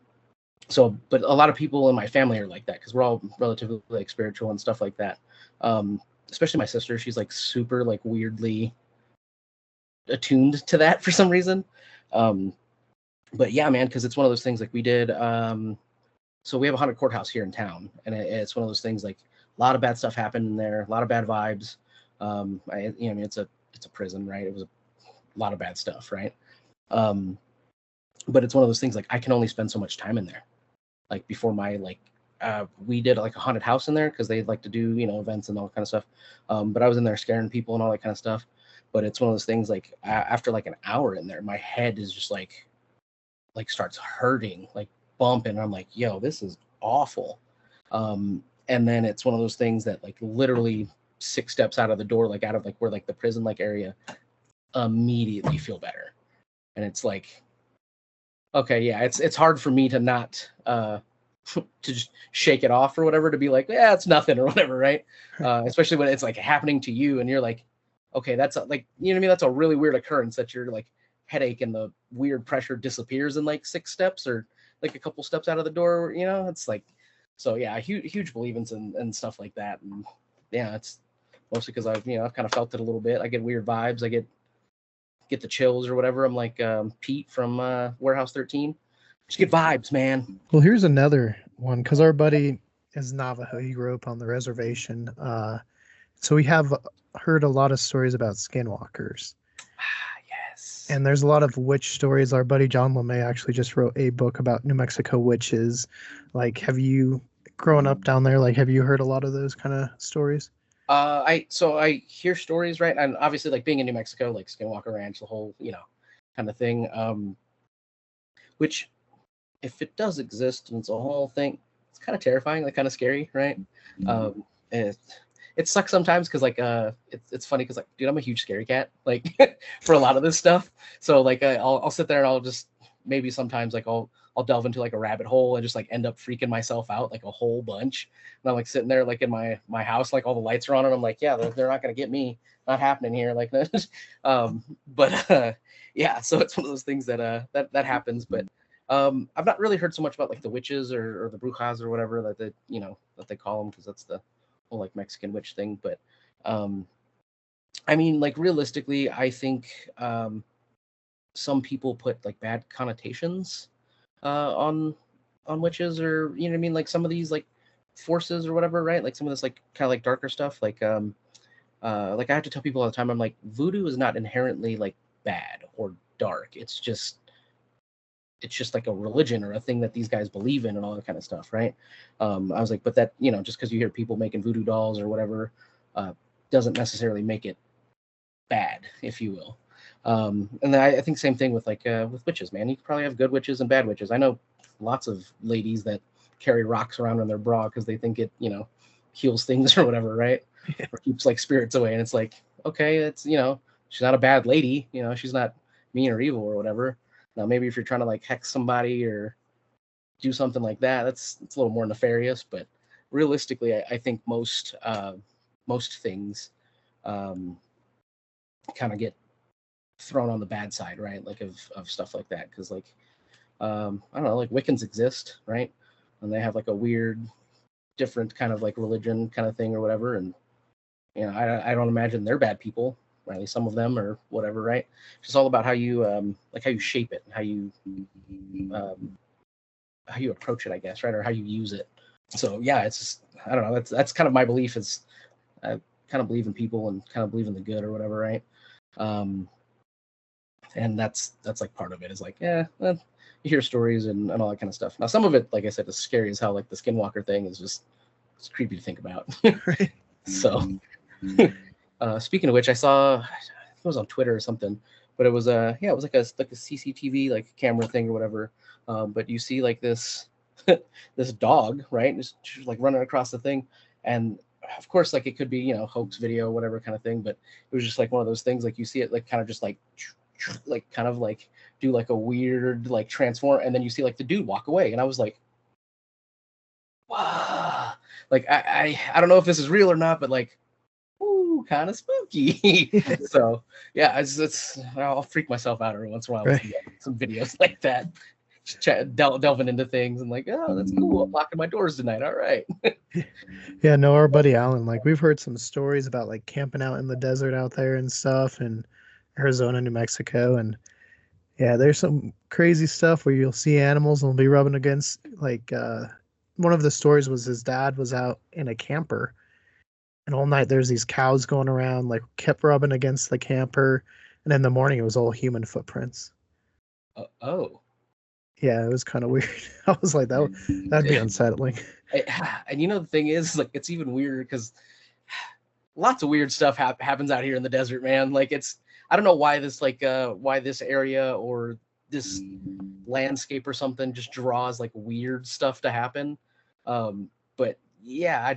so, but a lot of people in my family are like that because we're all relatively like spiritual and stuff like that. Especially my sister, she's like super like weirdly attuned to that for some reason. Um, but yeah, man, because it's one of those things like we did. So we have a haunted courthouse here in town, and it's one of those things like a lot of bad stuff happened in there, a lot of bad vibes. I mean, it's a prison, right? It was a lot of bad stuff, right? Um, but it's one of those things like I can only spend so much time in there. Like before my like we did like a haunted house in there because they like to do events and all that kind of stuff. But I was in there scaring people and all that kind of stuff. But it's one of those things like after like an hour in there, my head is just like like starts hurting, like bumping. I'm like, yo, this is awful. And then it's one of those things that like literally 6 steps out of the door, like out of like where like the prison like area, immediately feel better. And it's like, okay, yeah, it's hard for me to not to just shake it off or whatever, to be like, yeah, it's nothing or whatever, right? Especially when it's like happening to you and you're like, okay, that's like, you know what I mean? That's a really weird occurrence that your like headache and the weird pressure disappears in like 6 steps or like a couple steps out of the door, you know? It's like, so yeah, huge believance and stuff like that. And yeah, it's mostly because I've, you know, I've kind of felt it a little bit. I get weird vibes. I get the chills or whatever. I'm like Pete from Warehouse 13. Just get vibes, man. Well, here's another one, because our buddy is Navajo. He grew up on the reservation. So we have heard a lot of stories about skinwalkers. Yes. And there's a lot of witch stories. Our buddy John LeMay actually just wrote a book about New Mexico witches. Like, have you, growing up down there, like, have you heard a lot of those kind of stories? I hear stories, right? And obviously, like being in New Mexico, like Skinwalker Ranch, the whole, you know, kind of thing. Which, if it does exist and it's a whole thing, it's kind of terrifying, like kind of scary, right? It sucks sometimes because like it's funny because like, dude, I'm a huge scary cat, like for a lot of this stuff. So like I'll sit there and I'll just maybe sometimes like I'll delve into like a rabbit hole and just like end up freaking myself out like a whole bunch. And I'm like sitting there like in my house, like all the lights are on, and I'm like, yeah, they're not gonna get me, not happening here, like that. Yeah, so it's one of those things that that happens. But I've not really heard so much about like the witches or the brujas or whatever that they, you know, that they call them, because that's the whole like Mexican witch thing. But I mean, like realistically, I think some people put like bad connotations on witches, or you know what I mean, like some of these like forces or whatever, right? Like some of this like kind of like darker stuff. Like I have to tell people all the time, I'm like, voodoo is not inherently like bad or dark. It's just like a religion or a thing that these guys believe in and all that kind of stuff, right? I was like, but that, you know, just because you hear people making voodoo dolls or whatever, doesn't necessarily make it bad, if you will. And then I think same thing with like with witches, man. You could probably have good witches and bad witches. I know lots of ladies that carry rocks around in their bra because they think it, you know, heals things or whatever, right? Or keeps like spirits away. And it's like, okay, it's, you know, she's not a bad lady, you know, she's not mean or evil or whatever. Now, maybe if you're trying to like hex somebody or do something like that, it's a little more nefarious. But realistically, I think most things kind of get thrown on the bad side, right? Like of stuff like that, because like I don't know, like Wiccans exist, right? And they have like a weird, different kind of like religion kind of thing or whatever. And you know, I don't imagine they're bad people. Or at least some of them or whatever, right? It's just all about how you like how you shape it, how you approach it, I guess, right? Or how you use it. So yeah, it's just, I don't know. That's kind of my belief, is I kind of believe in people and kind of believe in the good or whatever, right? And that's like part of it, is like, yeah, well, you hear stories and all that kind of stuff. Now some of it, like I said, is scary as hell. Like the Skinwalker thing is just, it's creepy to think about. So speaking of which, I saw, it was on Twitter or something, but it was it was like a CCTV like camera thing or whatever. But you see like this this dog, right, just like running across the thing, and of course like it could be, you know, hoax video, whatever kind of thing, but it was just like one of those things, like you see it like kind of just like kind of like do like a weird like transform, and then you see like the dude walk away, and I was like, wow, like I don't know if this is real or not, but like, ooh, kind of spooky. So yeah, it's I'll freak myself out every once in a while with some videos like that, delving into things and like, oh, that's cool, I'm locking my doors tonight, all right. Yeah, no, our buddy Alan, like we've heard some stories about like camping out in the desert out there and stuff in Arizona, New Mexico, and yeah, there's some crazy stuff where you'll see animals and they'll be rubbing against like one of the stories was his dad was out in a camper, and all night there's these cows going around, like kept rubbing against the camper, and in the morning it was all human footprints. Oh. Yeah, it was kind of weird. I was like, that'd be unsettling. And you know, the thing is, like, it's even weirder because lots of weird stuff happens out here in the desert, man. Like, it's, I don't know why this, like, why this area or this landscape or something just draws like weird stuff to happen. But yeah, I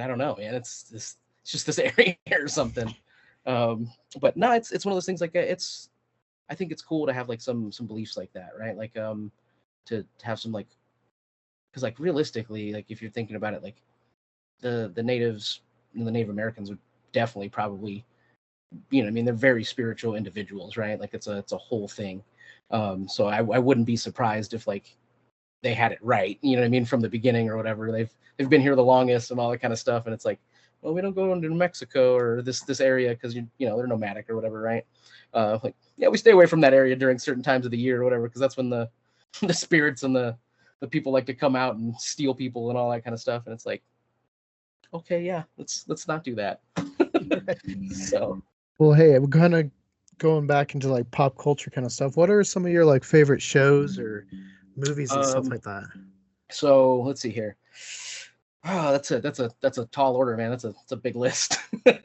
don't know, man. It's just this area or something. But no, it's one of those things like I think it's cool to have like some beliefs like that, right? Like to have some like, because like realistically, like if you're thinking about it, like the natives and the Native Americans would definitely probably, you know, I mean, they're very spiritual individuals, right? Like it's a whole thing. So I wouldn't be surprised if like they had it right, you know what I mean, from the beginning or whatever. They've been here the longest and all that kind of stuff, and it's like, well, we don't go into New Mexico or this area because you know they're nomadic or whatever, right? Like yeah, we stay away from that area during certain times of the year or whatever, because that's when the the spirits and the people like to come out and steal people and all that kind of stuff. And it's like, okay, yeah, let's not do that. So Well, hey, we're kind of going back into like pop culture kind of stuff. What are some of your like favorite shows or movies and stuff like that? So let's see here. Oh, that's a tall order, man. That's a big list. Let's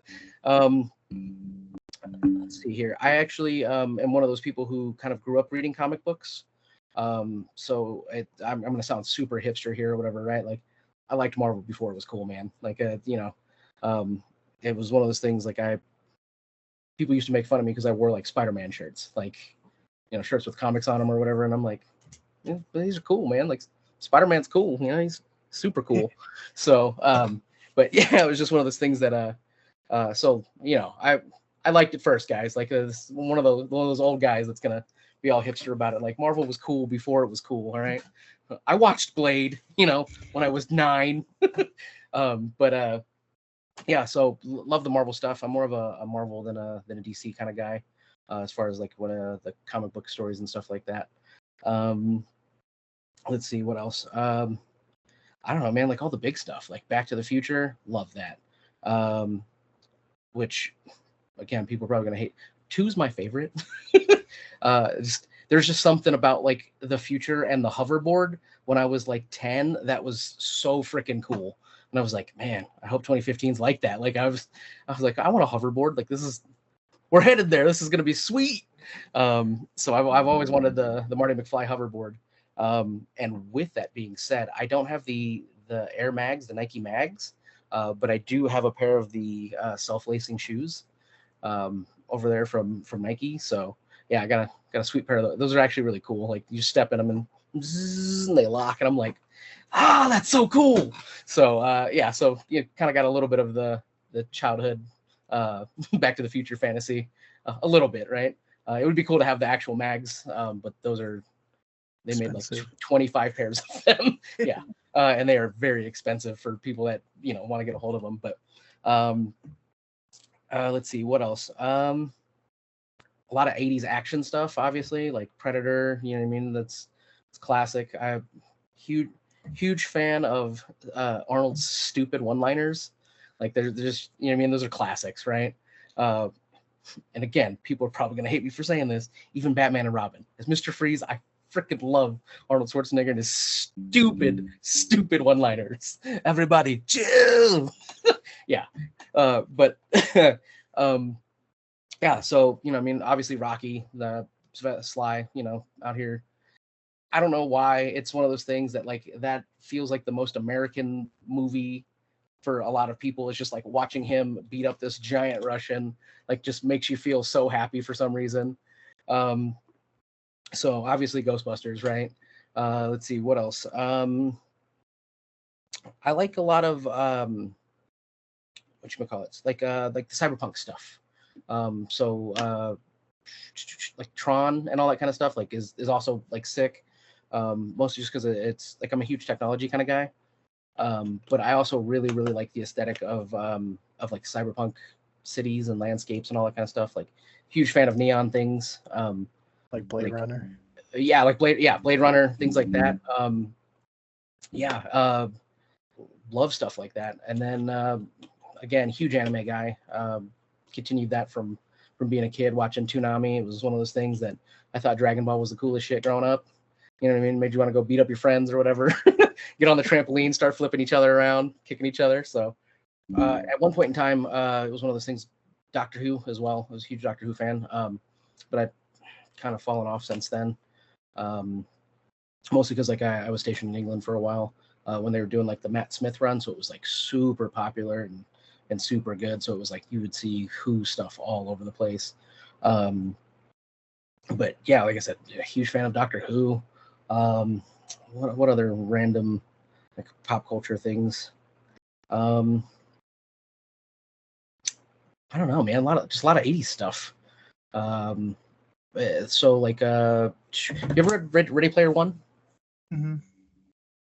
see here. I actually am one of those people who kind of grew up reading comic books. So I'm going to sound super hipster here or whatever, right? Like I liked Marvel before it was cool, man. Like you know, it was one of those things. Like people used to make fun of me because I wore like Spider-Man shirts, like you know, shirts with comics on them or whatever, and I'm like, yeah, these are cool, man. Like Spider-Man's cool, you know, he's super cool. So but yeah, it was just one of those things that so you know, I liked it first, guys. Like one of those old guys that's gonna be all hipster about it. Like Marvel was cool before it was cool. All right, I watched Blade, you know, when I was 9. But yeah, so love the Marvel stuff. I'm more of a Marvel than a DC kind of guy, as far as like when the comic book stories and stuff like that. Let's see what else. I don't know, man. Like all the big stuff, like Back to the Future, love that. Which, again, people are probably gonna hate. 2's my favorite. There's just something about like the future and the hoverboard when I was like 10 that was so freaking cool. And I was like, man, I hope 2015's like that. Like I was like, I want a hoverboard. Like we're headed there. This is gonna be sweet. So I've always wanted the Marty McFly hoverboard. And with that being said, I don't have the Air Mags, the Nike Mags, but I do have a pair of the self-lacing shoes over there from Nike. So yeah, I got a sweet pair of those. Those are actually really cool. Like you just step in them and, zzz, and they lock, and I'm like, that's so cool. So yeah, so you kind of got a little bit of the childhood Back to the Future fantasy, a little bit, right? It would be cool to have the actual mags, but they made like 25 pairs of them. Yeah. And they are very expensive for people that, you know, want to get a hold of them. But let's see what else. A lot of 80s action stuff, obviously, like Predator, you know what I mean? It's classic. I'm huge fan of Arnold's stupid one-liners. Like they're just, you know what I mean? Those are classics, right? And again, people are probably going to hate me for saying this. Even Batman and Robin. As Mr. Freeze, I freaking love Arnold Schwarzenegger and his stupid one-liners. Everybody, chill. Yeah. But yeah, so, you know, I mean, obviously Rocky, the Sly, you know, out here. I don't know why it's one of those things that like that feels like the most American movie for a lot of people. It's just like watching him beat up this giant Russian, like just makes you feel so happy for some reason. So obviously Ghostbusters, right? Let's see what else. I like a lot of whatchamacallits, like the cyberpunk stuff. So like Tron and all that kind of stuff, like is also like sick. Mostly just because it's like I'm a huge technology kind of guy. But I also really like the aesthetic of like cyberpunk cities and landscapes and all that kind of stuff. Like huge fan of neon things. Like Blade Runner. Yeah, like Blade Runner, things like that. Yeah, love stuff like that. And then again, huge anime guy. Continued that from being a kid watching Toonami. It was one of those things that I thought Dragon Ball was the coolest shit growing up. You know what I mean? Made you want to go beat up your friends or whatever. Get on the trampoline, start flipping each other around, kicking each other. So at one point in time, it was one of those things. Doctor Who as well. I was a huge Doctor Who fan. But I've kind of fallen off since then. Mostly because like I was stationed in England for a while when they were doing like the Matt Smith run, so it was like super popular and super good. So it was like you would see Who stuff all over the place. But yeah, like I said, a huge fan of Doctor Who. What other random like pop culture things? I don't know, man. A lot of 80s stuff. So like, you ever read Ready Player One? Mm-hmm.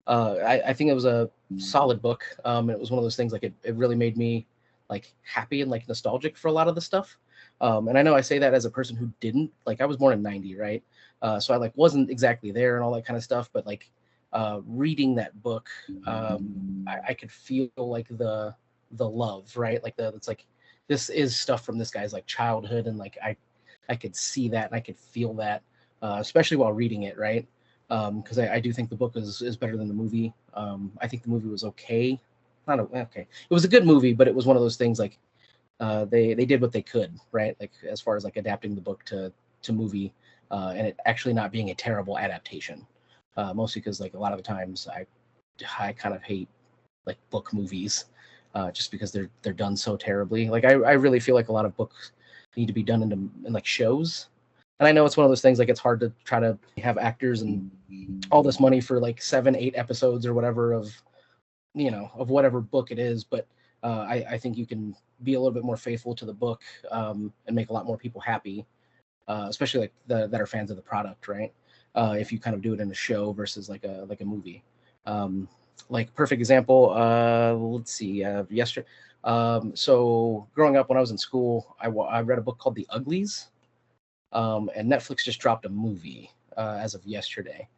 I think it was a solid book. It was one of those things like it really made me like happy and like nostalgic for a lot of the stuff. And I know I say that as a person who didn't like I was born in '90, right? So I like wasn't exactly there and all that kind of stuff. But like reading that book, I could feel like the love, right? Like it's like this is stuff from this guy's like childhood, and like I could see that and I could feel that, especially while reading it, right? Because I do think the book is better than the movie. I think the movie was okay. Okay. It was a good movie, but it was one of those things like they did what they could, right? Like as far as like adapting the book to movie, and it actually not being a terrible adaptation. Mostly because like a lot of the times I kind of hate like book movies, just because they're done so terribly. Like I really feel like a lot of books need to be done in like shows. And I know it's one of those things like it's hard to try to have actors and all this money for like 7-8 episodes or whatever of of whatever book it is, but I think you can be a little bit more faithful to the book, and make a lot more people happy, especially like that are fans of the product, right? If you kind of do it in a show versus like a movie. Like perfect example, let's see, yesterday. So growing up when I was in school, I read a book called The Uglies, and Netflix just dropped a movie as of yesterday.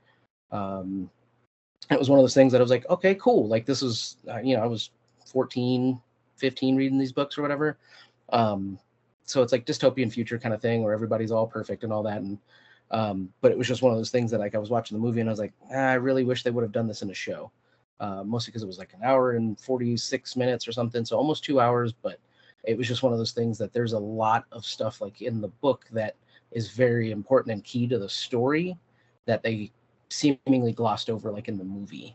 It was one of those things that I was like, okay, cool. Like this is, I was 14, 15 reading these books or whatever. So it's like dystopian future kind of thing where everybody's all perfect and all that. And but it was just one of those things that like I was watching the movie and I was like, I really wish they would have done this in a show. Mostly because it was like an hour and 46 minutes or something, so almost 2 hours. But it was just one of those things that there's a lot of stuff like in the book that is very important and key to the story that they seemingly glossed over like in the movie.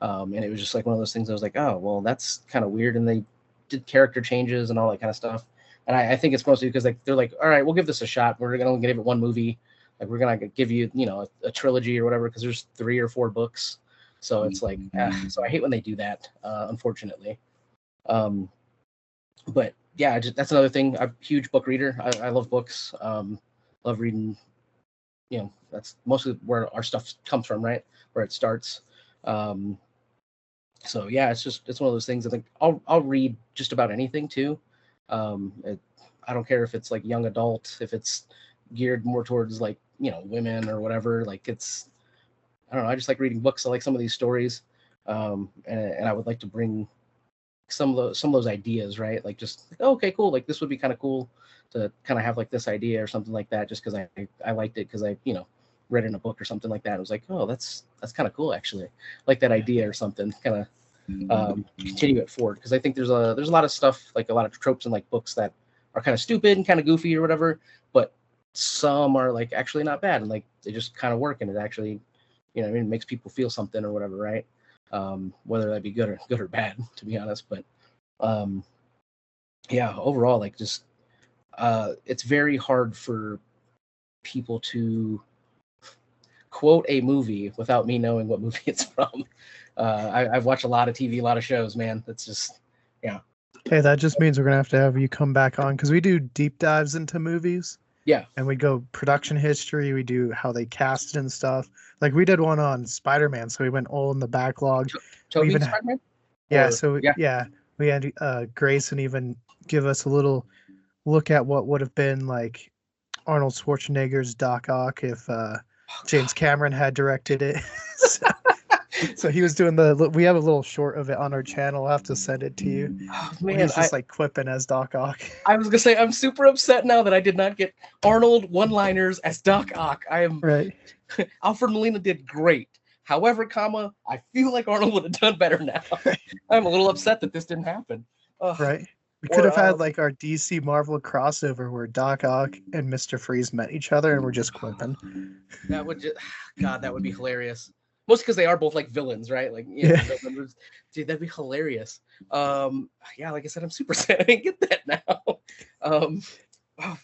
And it was just like one of those things I was like, oh, well, that's kind of weird. And they did character changes and all that kind of stuff. And I think it's mostly because like they're like, all right, we'll give this a shot. We're gonna give it one movie. Like we're gonna give you, a trilogy or whatever because there's 3 or 4 books. So it's like, so I hate when they do that, unfortunately. But yeah, that's another thing. I'm a huge book reader. I love books. Love reading. That's mostly where our stuff comes from, right? Where it starts. So yeah, it's one of those things. I think I'll read just about anything too. I don't care if it's like young adult, if it's geared more towards like women or whatever. Like I don't know. I just like reading books. I like some of these stories, and I would like to bring some of those ideas, right? Like just okay, cool. Like this would be kind of cool to kind of have like this idea or something like that, just because I liked it because I read in a book or something like that. I was like, oh, that's kind of cool actually. Like that idea or something. Kind of continue it forward because I think there's a lot of stuff like a lot of tropes in like books that are kind of stupid and kind of goofy or whatever, but some are like actually not bad and like they just kind of work and it actually it makes people feel something or whatever, right? Whether that be good or bad, to be honest. But yeah, overall, like just it's very hard for people to quote a movie without me knowing what movie it's from. I've watched a lot of TV, a lot of shows, man. That's just yeah. Hey, that just means we're gonna have to have you come back on because we do deep dives into movies. Yeah. And we go production history. We do how they cast and stuff. Like we did one on Spider-Man, so we went all in the backlog. Tobey even, Spider-Man? Yeah. Or, so yeah, we had Grayson even give us a little look at what would have been like Arnold Schwarzenegger's Doc Ock if James Cameron had directed it. So he was doing we have a little short of it on our channel. I'll have to send it to you. Oh, man, he's just like quipping as Doc Ock. I was gonna say I'm super upset now that I did not get Arnold one-liners as Doc Ock. I am right. Alfred Molina did great. However, I feel like Arnold would have done better now. I'm a little upset that this didn't happen. Right. We could Or have had like our DC Marvel crossover where Doc Ock and Mr. Freeze met each other and were just quipping. that would just, God, that would be hilarious. Mostly because they are both like villains, right? Like, you know, Yeah. villains. Dude, that'd be hilarious. Yeah, like I said, I'm super sad I didn't get that now. Um,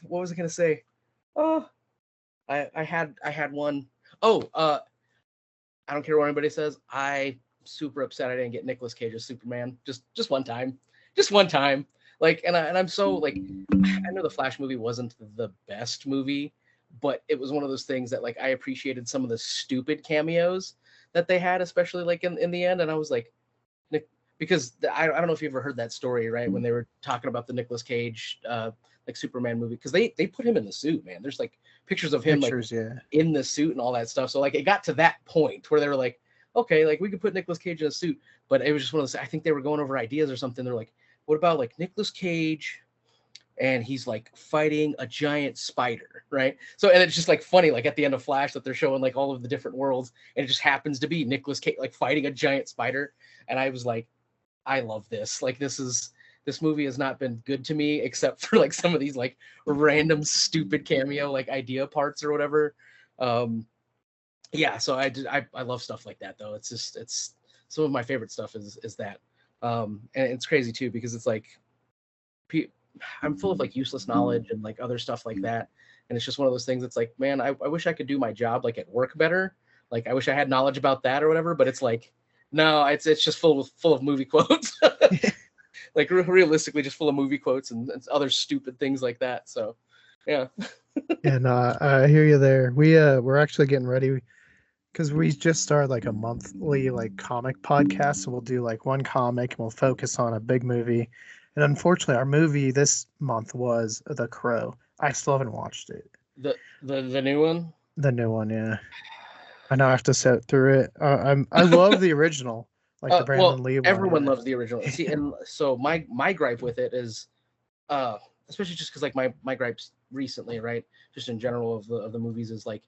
what was I gonna say? Oh, I had one. Oh, I don't care what anybody says. I super upset I didn't get Nicolas Cage as Superman. Just one time. Just one time. Like, and I'm so like, I know the Flash movie wasn't the best movie, but it was one of those things that like I appreciated some of the stupid cameos that they had, especially like in the end. And I was like, Nick, because I don't know if you ever heard that story, right? When they were talking about the Nicolas Cage like Superman movie, because they put him in the suit, man. There's like pictures of him Pictures, like yeah. in the suit and all that stuff. So like it got to that point where they were like, okay, like we could put Nicolas Cage in a suit, but it was just one of those. I think they were going over ideas or something. They're like, what about like Nicolas Cage? And he's like fighting a giant spider, right? So, and it's just like funny, like at the end of Flash, that they're showing like all of the different worlds, and it just happens to be Nicolas Cage like fighting a giant spider. And I was like, I love this. Like, this movie has not been good to me except for like some of these like random stupid cameo like idea parts or whatever. Yeah, so I love stuff like that though. It's just it's some of my favorite stuff is that. And it's crazy too because it's like I'm full of like useless knowledge and like other stuff like that. And it's just one of those things. It's like, man, I wish I could do my job like at work better. Like I wish I had knowledge about that or whatever. But it's like, no, it's just full of movie quotes. Like realistically, just full of movie quotes and other stupid things like that. So, yeah. And I hear you there. We're actually getting ready because we just started like a monthly like comic podcast. So we'll do like one comic and we'll focus on a big movie. And unfortunately, our movie this month was The Crow. I still haven't watched it. The new one. The new one, yeah. I know I have to sit through it. I love the original, like the Well, Brandon Lee one. everyone Yeah. loves the original. See, and so my gripe with it is, especially just because like my gripes recently, right? Just in general of the movies is like,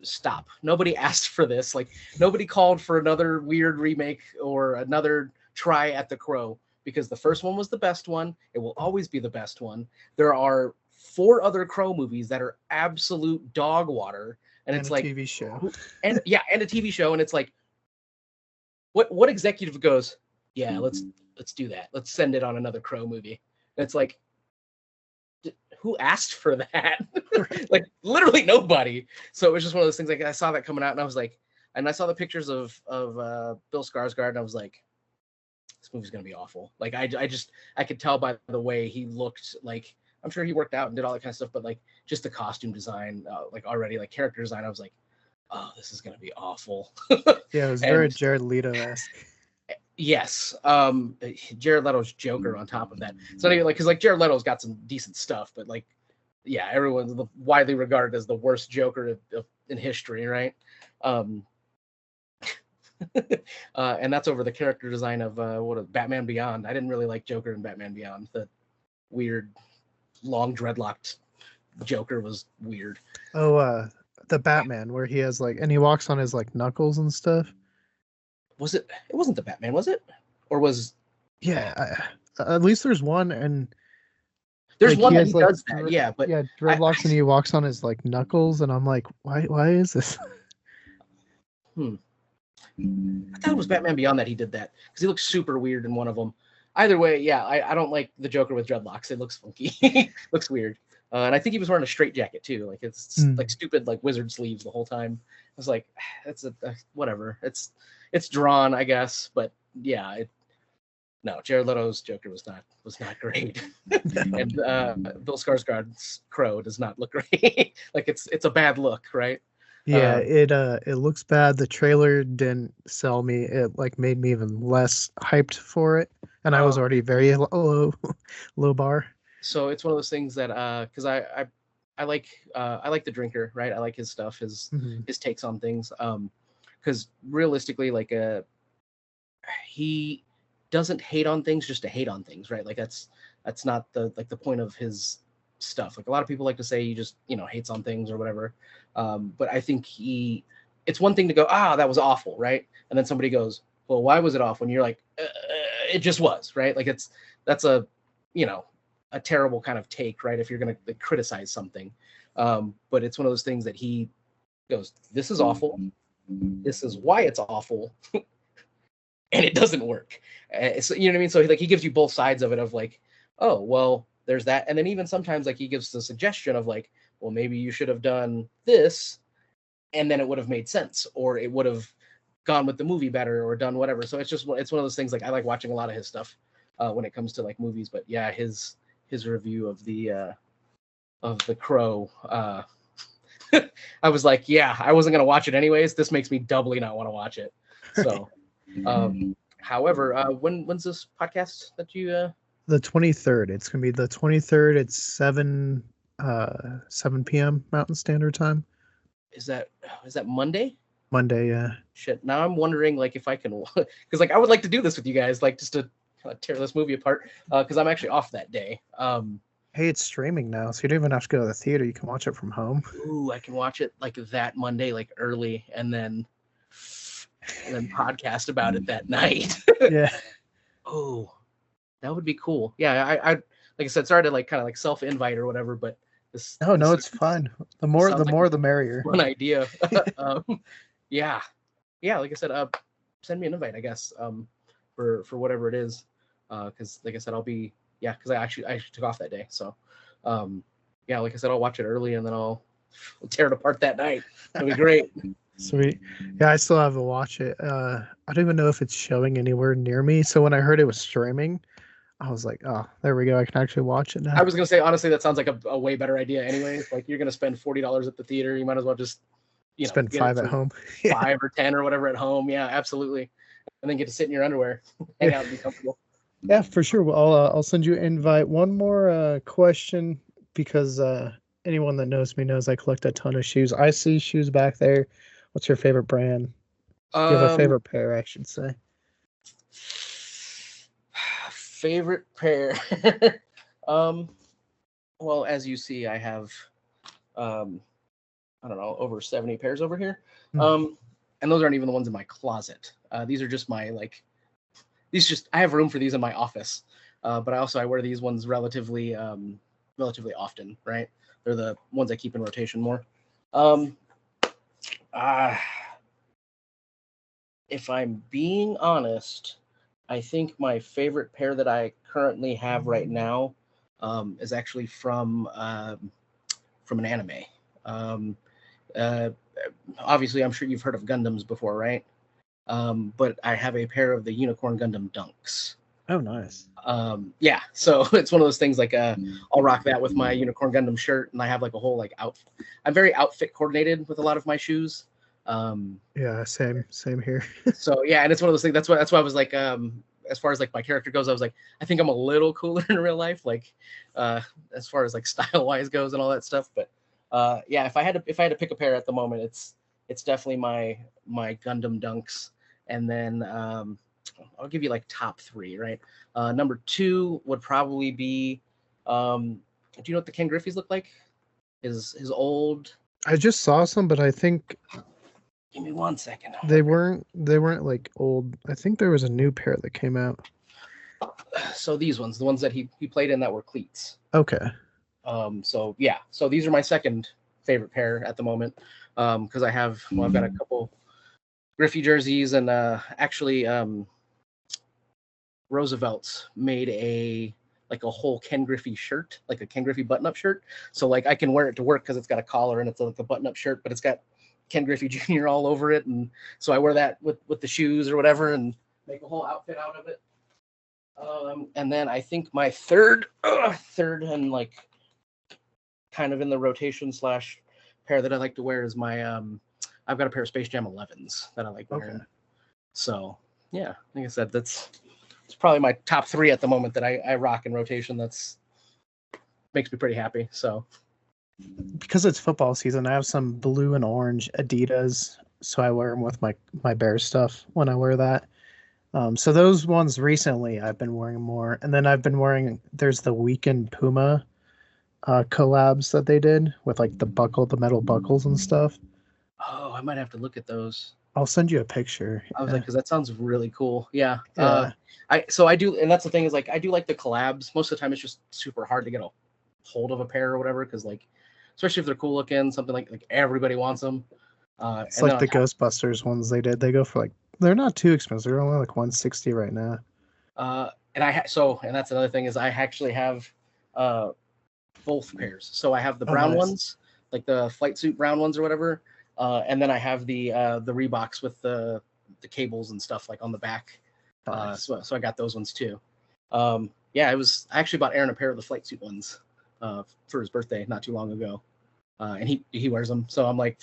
stop. Nobody asked for this. Like nobody called for another weird remake or another try at The Crow because the first one was the best one. It will always be the best one. There are 4 other Crow movies that are absolute dog water, and it's a like TV show. and a TV show, and it's like, what executive goes, yeah, let's do that. Let's send it on another Crow movie. And it's like, who asked for that? Like literally nobody. So it was just one of those things. Like I saw that coming out, and I was like, and I saw the pictures of Bill Skarsgård, and I was like, this movie's gonna be awful. Like I could tell by the way he looked. Like I'm sure he worked out and did all that kind of stuff, but like just the costume design, like already like character design, I was like, oh, this is gonna be awful. Yeah, it was very Jared Leto-esque. Yes, Jared Leto's Joker on top of that. It's not even like because like Jared Leto's got some decent stuff, but like, yeah, everyone's widely regarded as the worst Joker in history, right? And that's over the character design of Batman Beyond. I didn't really like Joker in Batman Beyond. The weird, long dreadlocked Joker was weird. Oh, the Batman where he has like, and he walks on his like knuckles and stuff. Was it? It wasn't the Batman, was it? Or was? Yeah, at least there's one, and there's like, one that he like, does that. Yeah, but yeah, dreadlocks, and he walks on his like knuckles, and I'm like, why is this? I thought it was Batman Beyond that he did that because he looks super weird in one of them. Either way, yeah, I don't like the Joker with dreadlocks. It looks funky, looks weird, and I think he was wearing a straight jacket too. Like it's like stupid like wizard sleeves the whole time. I was like, that's whatever. It's drawn, I guess, but yeah, no, Jared Leto's Joker was not great, and Bill Skarsgård's Crow does not look great. Like it's a bad look, right? Yeah, it looks bad. The trailer didn't sell me. It like made me even less hyped for it, and I was already very low bar. So it's one of those things that because I like the Drinker, right? I like his stuff, his takes on things. Because realistically, like he doesn't hate on things just to hate on things, right? Like that's not the point of his stuff. Like a lot of people like to say he just hates on things or whatever. But I think it's one thing to go, that was awful, right? And then somebody goes, well, why was it awful? And you're like, it just was, right? Like that's a, you know, a terrible kind of take, right? If you're going to criticize something. But it's one of those things that he goes, this is awful. This is why it's awful. And it doesn't work. So, you know what I mean? So like he gives you both sides of it of like, oh, well, there's that. And then even sometimes like he gives the suggestion of like, well, maybe you should have done this and then it would have made sense, or it would have gone with the movie better or done whatever. So it's one of those things. Like I like watching a lot of his stuff when it comes to like movies, but yeah, his review of the Crow, I was like, yeah, I wasn't going to watch it anyways. This makes me doubly not want to watch it. So, however, when's this podcast that you, The 23rd. It's going to be the 23rd. It's 7 p.m. Mountain Standard Time. Is that Monday? Monday, yeah. Shit. Now I'm wondering like if I can, because like I would like to do this with you guys, like just to kind of tear this movie apart, because I'm actually off that day. Hey, it's streaming now, so you don't even have to go to the theater. You can watch it from home. Ooh, I can watch it like that Monday, like early, and then podcast about it that night. Yeah. Oh, that would be cool. Yeah, I like I said, sorry to like kind of like self-invite or whatever, but this. No, it's fine. The more the merrier. One idea. Yeah. Like I said, send me an invite, I guess, for whatever it is, because like I said, I'll be. Yeah, because I actually took off that day. So, yeah, like I said, I'll watch it early and then I'll tear it apart that night. It'll be great. Sweet. Yeah, I still have to watch it. I don't even know if it's showing anywhere near me. So when I heard it was streaming, I was like, oh, there we go. I can actually watch it now. I was going to say, honestly, that sounds like a way better idea anyways. Like you're going to spend $40 at the theater. You might as well just, spend $5 at home. 5 or 10 or whatever at home. Yeah, absolutely. And then get to sit in your underwear, hang out and be comfortable. Yeah, for sure. Well, I'll send you an invite. One more question, because anyone that knows me knows I collect a ton of shoes. I see shoes back there. What's your favorite brand? Do you have a favorite pair, I should say? Favorite pair. Well, as you see, I have I don't know, over 70 pairs over here. And those aren't even the ones in my closet. These are just my like. I have room for these in my office, but I wear these ones relatively often, right? They're the ones I keep in rotation more. If I'm being honest, I think my favorite pair that I currently have right now is actually from an anime. Obviously, I'm sure you've heard of Gundams before, right? But I have a pair of the Unicorn Gundam Dunks. Oh, nice. Yeah, so it's one of those things like I'll rock that with my Unicorn Gundam shirt, and I have like a whole like outfit. I'm very outfit coordinated with a lot of my shoes. Yeah, same here. So yeah, and it's one of those things. That's why I was like, as far as like my character goes, I was like, I think I'm a little cooler in real life, like as far as like style wise goes and all that stuff. But yeah, if I had to pick a pair at the moment, it's definitely my Gundam Dunks. And then I'll give you like top 3, right? Number 2 would probably be, do you know what the Ken Griffey's look like? His old. I just saw some, but I think. Give me 1 second. They weren't like old. I think there was a new pair that came out. So these ones, the ones that he played in that were cleats. Okay. So yeah, so these are my second favorite pair at the moment. Because I've got a couple Griffey jerseys, and actually Roosevelt's made a whole Ken Griffey shirt, like a Ken Griffey button-up shirt. So like I can wear it to work because it's got a collar and it's like a button-up shirt, but it's got Ken Griffey Jr. all over it, and so I wear that with the shoes or whatever, and make a whole outfit out of it. And then I think my third and like kind of in the rotation / pair that I like to wear is my I've got a pair of Space Jam 11s that I like wearing. Okay. So yeah, like I said, it's probably my top 3 at the moment that I rock in rotation. That's makes me pretty happy. So because it's football season, I have some blue and orange Adidas, so I wear them with my Bears stuff when I wear that. So those ones recently I've been wearing more, and then I've been wearing. There's the Weekend Puma collabs that they did with like the metal buckles and stuff. Oh, I might have to look at those. I'll send you a picture. I was Yeah. like, because that sounds really cool. Yeah. Yeah. I do, and that's the thing is like I do like the collabs. Most of the time, it's just super hard to get a hold of a pair or whatever, because like, especially if they're cool looking, something like everybody wants them. It's And then like on the top, Ghostbusters ones they did. They go for like they're not too expensive. They're only like 160 right now. and that's another thing is I actually have uh both pairs. So I have the Oh, brown nice. ones, like the flight suit brown ones or whatever, and then I have the Reeboks with the cables and stuff like on the back. Nice. So I got those ones too. Yeah, I actually bought Aaron a pair of the flight suit ones for his birthday not too long ago, and he wears them. So I'm like,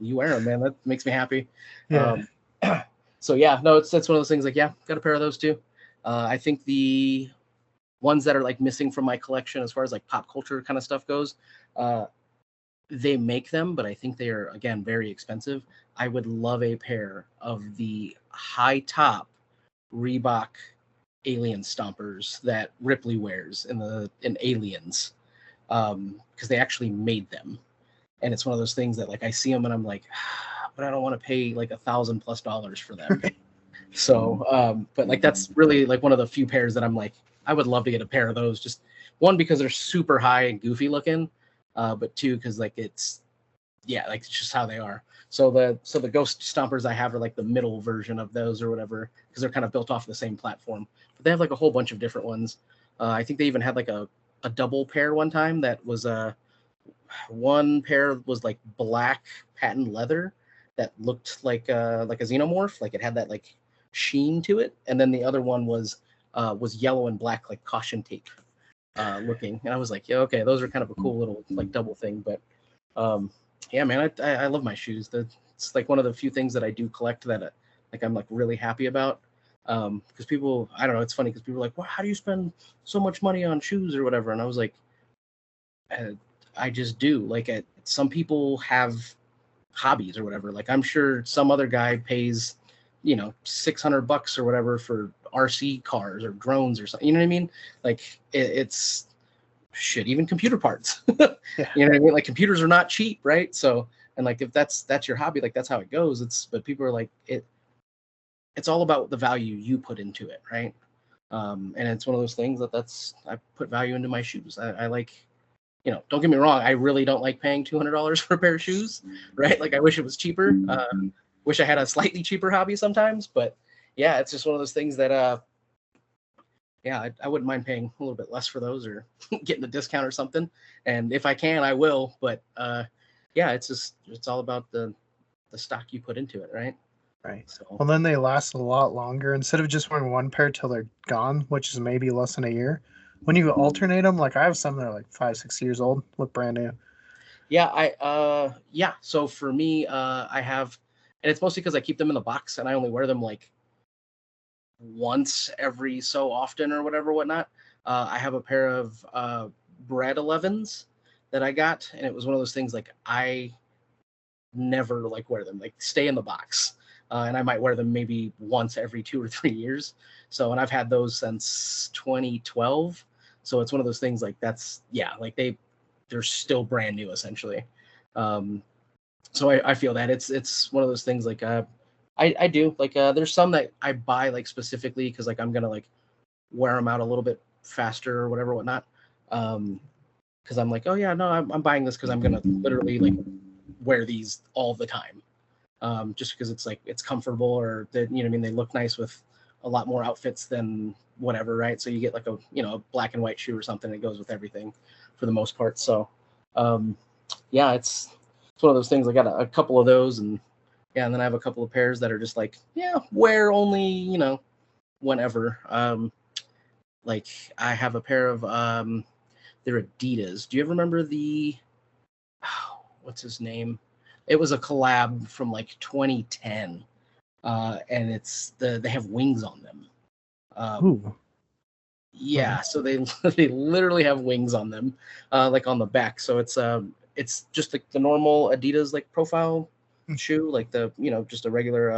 you wear them, man. That makes me happy. Yeah. Um, so yeah, no, that's one of those things. Like, yeah, got a pair of those too. I think the ones that are like missing from my collection as far as like pop culture kind of stuff goes, uh, they make them, but I think they are again very expensive. I would love a pair of the high top Reebok alien stompers that Ripley wears in Aliens, because they actually made them, and it's one of those things that like I see them and I'm like, but I don't want to pay like $1,000+ for them. So, but like that's really like one of the few pairs that I'm like, I would love to get a pair of those. Just one because they're super high and goofy looking, but two because like like it's just how they are. So the Ghost Stompers I have are like the middle version of those or whatever because they're kind of built off the same platform. But they have like a whole bunch of different ones. I think they even had like a double pair one time that was one pair was like black patent leather that looked like a xenomorph, like it had that like sheen to it, and then the other one was yellow and black like caution tape looking, and I was like, yeah, okay, those are kind of a cool little like double thing. But yeah, man, I love my shoes. It's like one of the few things that I do collect that like I'm like really happy about. Because people, I don't know, it's funny because people are like, well, how do you spend so much money on shoes or whatever? And I was like, uh, I just do. Like, some people have hobbies or whatever. Like, I'm sure some other guy pays, $600 or whatever for RC cars or drones or something. You know what I mean? Like, it's shit. Even computer parts. Yeah. You know what I mean? Like, computers are not cheap, right? So, and like, if that's your hobby, like that's how it goes. But people are like, it's all about the value you put into it, right? And it's one of those things I put value into my shoes. I like, don't get me wrong, I really don't like paying $200 for a pair of shoes, right? Like I wish it was cheaper. Wish I had a slightly cheaper hobby sometimes, but yeah, it's just one of those things that yeah, I wouldn't mind paying a little bit less for those or getting a discount or something. And if I can, I will. But yeah, it's all about the stock you put into it, right? Right. So Well, then they last a lot longer instead of just wearing one pair till they're gone, which is maybe less than a year. When you alternate them, like I have some that are like 5, 6 years old, look brand new. yeah. So for me, I have, and it's mostly because I keep them in the box and I only wear them like once every so often or whatnot. I have a pair of Bread 11s that I got, and it was one of those things like I never like wear them, like stay in the box. And I might wear them maybe once every 2 or 3 years. So, and I've had those since 2012. So it's one of those things like yeah, like they're still brand new essentially. Um, so I feel that it's one of those things like I do like there's some that I buy like specifically because like I'm gonna like wear them out a little bit faster or whatnot. Because I'm like, oh yeah, no, I'm buying this because I'm gonna literally like wear these all the time. Just because it's like it's comfortable or that I mean they look nice with a lot more outfits than whatever, right? So you get like a black and white shoe or something that goes with everything for the most part. So yeah, it's one of those things. I got a couple of those, and yeah, and then I have a couple of pairs that are just like, yeah, wear only, whenever. Like I have a pair of they're Adidas. Do you ever remember what's his name? It was a collab from like 2010, and they have wings on them. Ooh. Yeah, so they they literally have wings on them, like on the back. So it's just like the normal Adidas like profile shoe, like the just a regular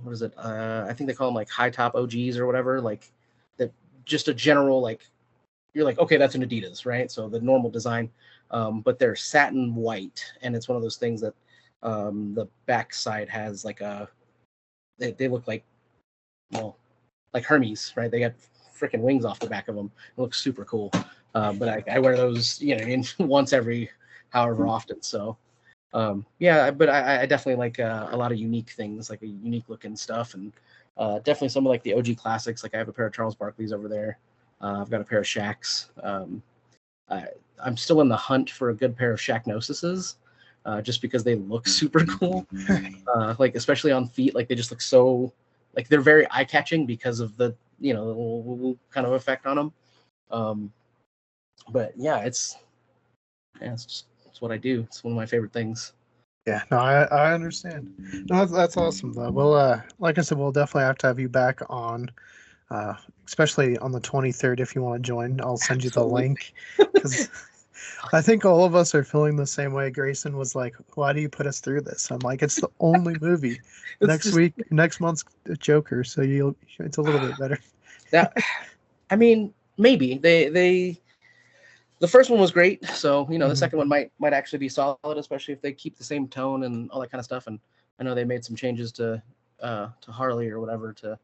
what is it? I think they call them like high top OGs or whatever. Like that, just a general like you're like okay, that's an Adidas, right? So the normal design, but they're satin white, and it's one of those things that The backside has like they look like, well, like Hermes, right? They got freaking wings off the back of them. It looks super cool. But I wear those, once every however often. So yeah, but I definitely like a lot of unique things, like a unique looking stuff, and definitely some of like the OG classics. Like I have a pair of Charles Barkley's over there. I've got a pair of Shaqs. I'm still in the hunt for a good pair of Shaqnosises, just because they look super cool. Like especially on feet, like they just look so, like they're very eye catching because of the the little kind of effect on them. But yeah, it's what I do. It's one of my favorite things. Yeah, no, I understand. No, that's awesome though. Well, like I said, we'll definitely have to have you back on, uh, especially on the 23rd if you want to join. I'll send you the Absolutely. link because I think all of us are feeling the same way. Grayson was like, "Why do you put us through this?" I'm like, "It's the only movie. Next month's Joker, so it's a little bit better." That, I mean, maybe they the first one was great, so the Mhm. second one might actually be solid, especially if they keep the same tone and all that kind of stuff. And I know they made some changes to Harley or whatever to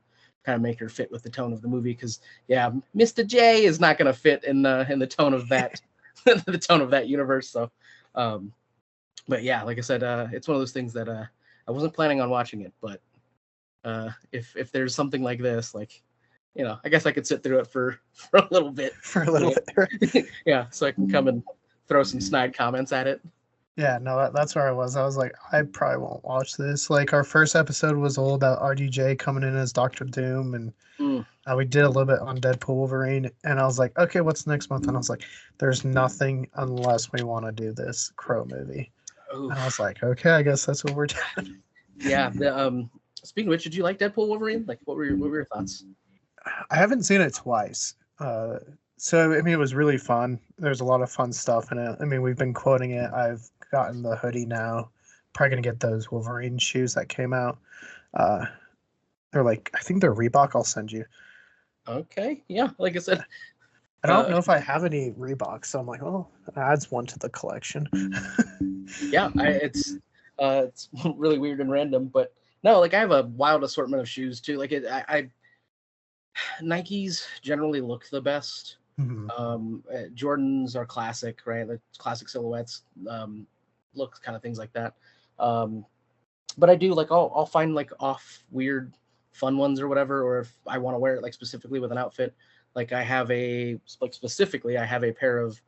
kind of make her fit with the tone of the movie, because yeah, Mr. J is not going to fit in the tone of that the tone of that universe. So but yeah, like I said, it's one of those things that I wasn't planning on watching it, but if there's something like this, like I guess I could sit through it for a little bit. For a little bit. Yeah, so I can come and throw some snide comments at it. Yeah, no, that's where I was. I was like, I probably won't watch this. Like, our first episode was all about RDJ coming in as Doctor Doom, and Mm. we did a little bit on Deadpool Wolverine. And I was like, okay, what's next month? And I was like, there's nothing unless we want to do this Crow movie. Oof. And I was like, okay, I guess that's what we're doing. Yeah. Speaking of which, did you like Deadpool Wolverine? Like, what were your thoughts? I haven't seen it twice. So, I mean, it was really fun. There's a lot of fun stuff in it. I mean, we've been quoting it. I've gotten the hoodie now. Probably going to get those Wolverine shoes that came out. They're like, I think they're Reebok. I'll send you. Okay. Yeah. Like I said, I don't know if I have any Reeboks, so I'm like, well, it adds one to the collection. yeah, it's really weird and random, but no, like I have a wild assortment of shoes too. Like Nikes generally look the best. Jordans are classic, right? Like classic silhouettes, looks kind of things like that. But I do like I'll find like off weird fun ones or whatever, or if I want to wear it like specifically with an outfit. Like I have a pair of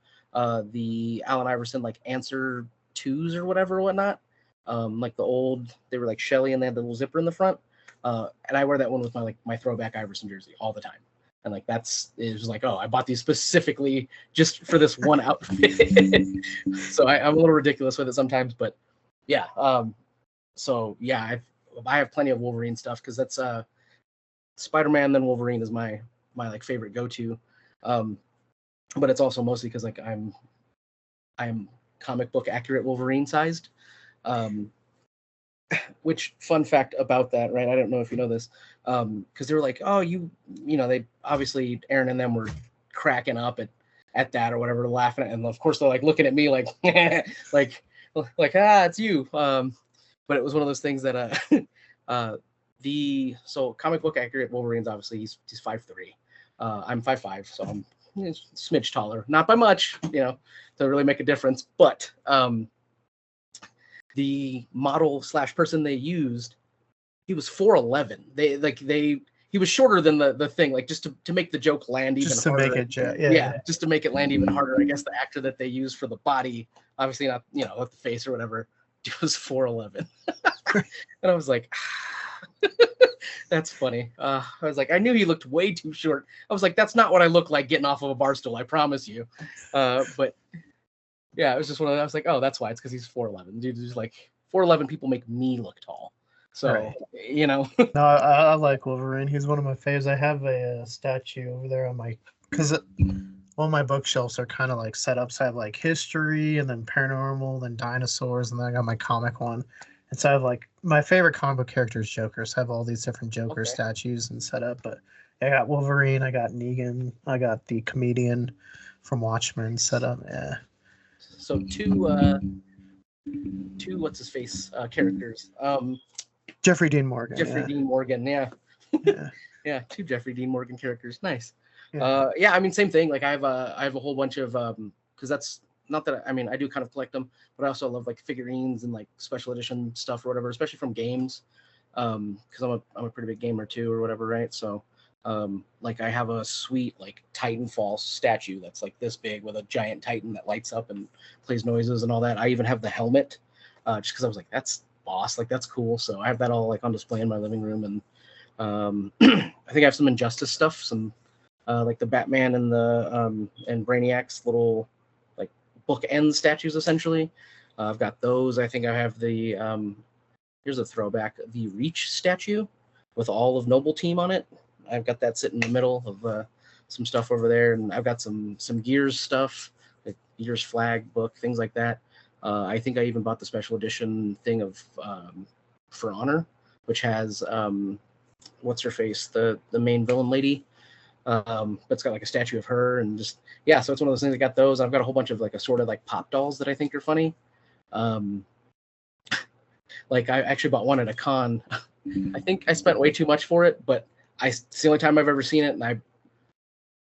the Allen Iverson like Answer 2s or whatever or whatnot. Like the old, they were like Shelly and they had the little zipper in the front. And I wear that one with my throwback Iverson jersey all the time. And like it was like, oh, I bought these specifically just for this one outfit. So I'm a little ridiculous with it sometimes, but yeah. So yeah, I have plenty of Wolverine stuff because that's Spider-Man, then Wolverine is my like favorite go-to. But it's also mostly because like I'm comic book accurate Wolverine sized. Which fun fact about that, right? I don't know if you know this, because they were like, oh, they obviously Aaron and them were cracking up at that or whatever, laughing at, and of course they're like looking at me like like it's you. But it was one of those things that so comic book accurate Wolverine's obviously he's 5'3". I'm 5'5", so I'm a smidge taller, not by much, to really make a difference, but the model / person they used, he was 4'11". He was shorter than the thing, like just to make the joke land even just to harder. make it, yeah, just to make it land even harder. I guess the actor that they used for the body, obviously not, with the face or whatever, was 4'11". And I was like, that's funny. I was like, I knew he looked way too short. I was like, that's not what I look like getting off of a bar stool, I promise you. But yeah, it was just one of those. I was like, oh, that's why. It's because he's 4'11". Dude, just like 4'11" people make me look tall. So, right. No, I like Wolverine. He's one of my faves. I have a statue over there on because all my bookshelves are kind of like set up. So I have like history and then paranormal, then dinosaurs, and then I got my comic one. And so I have like my favorite comic book character is Joker. So I have all these different Joker statues and set up. But I got Wolverine, I got Negan, I got the comedian from Watchmen set up. Yeah. So two what's his face characters. Jeffrey Dean Morgan. Jeffrey Yeah. Dean Morgan. Yeah. Yeah. Yeah, 2 Jeffrey Dean Morgan characters. Nice. Yeah. Yeah, I mean, same thing. Like I have a whole bunch of because that's not that I mean I do kind of collect them, but I also love like figurines and like special edition stuff or whatever, especially from games. Because I'm a pretty big gamer too or whatever, right? So like I have a sweet like Titanfall statue that's like this big with a giant Titan that lights up and plays noises and all that. I even have the helmet, just because I was like, that's boss, like that's cool. So I have that all like on display in my living room, and I think I have some Injustice stuff, some like the Batman and the and Brainiac's little like bookend statues essentially. I've got those. I think I have the here's a throwback, the Reach statue with all of Noble Team on it. I've got that sitting in the middle of some stuff over there, and I've got some Gears stuff, like Gears flag book, things like that. I think I even bought the special edition thing of For Honor, which has what's her face, the main villain lady. But it's got like a statue of her, and just yeah. So it's one of those things. I got those. I've got a whole bunch of like assorted like pop dolls that I think are funny. Like I actually bought one at a con. I think I spent way too much for it, but it's the only time I've ever seen it, and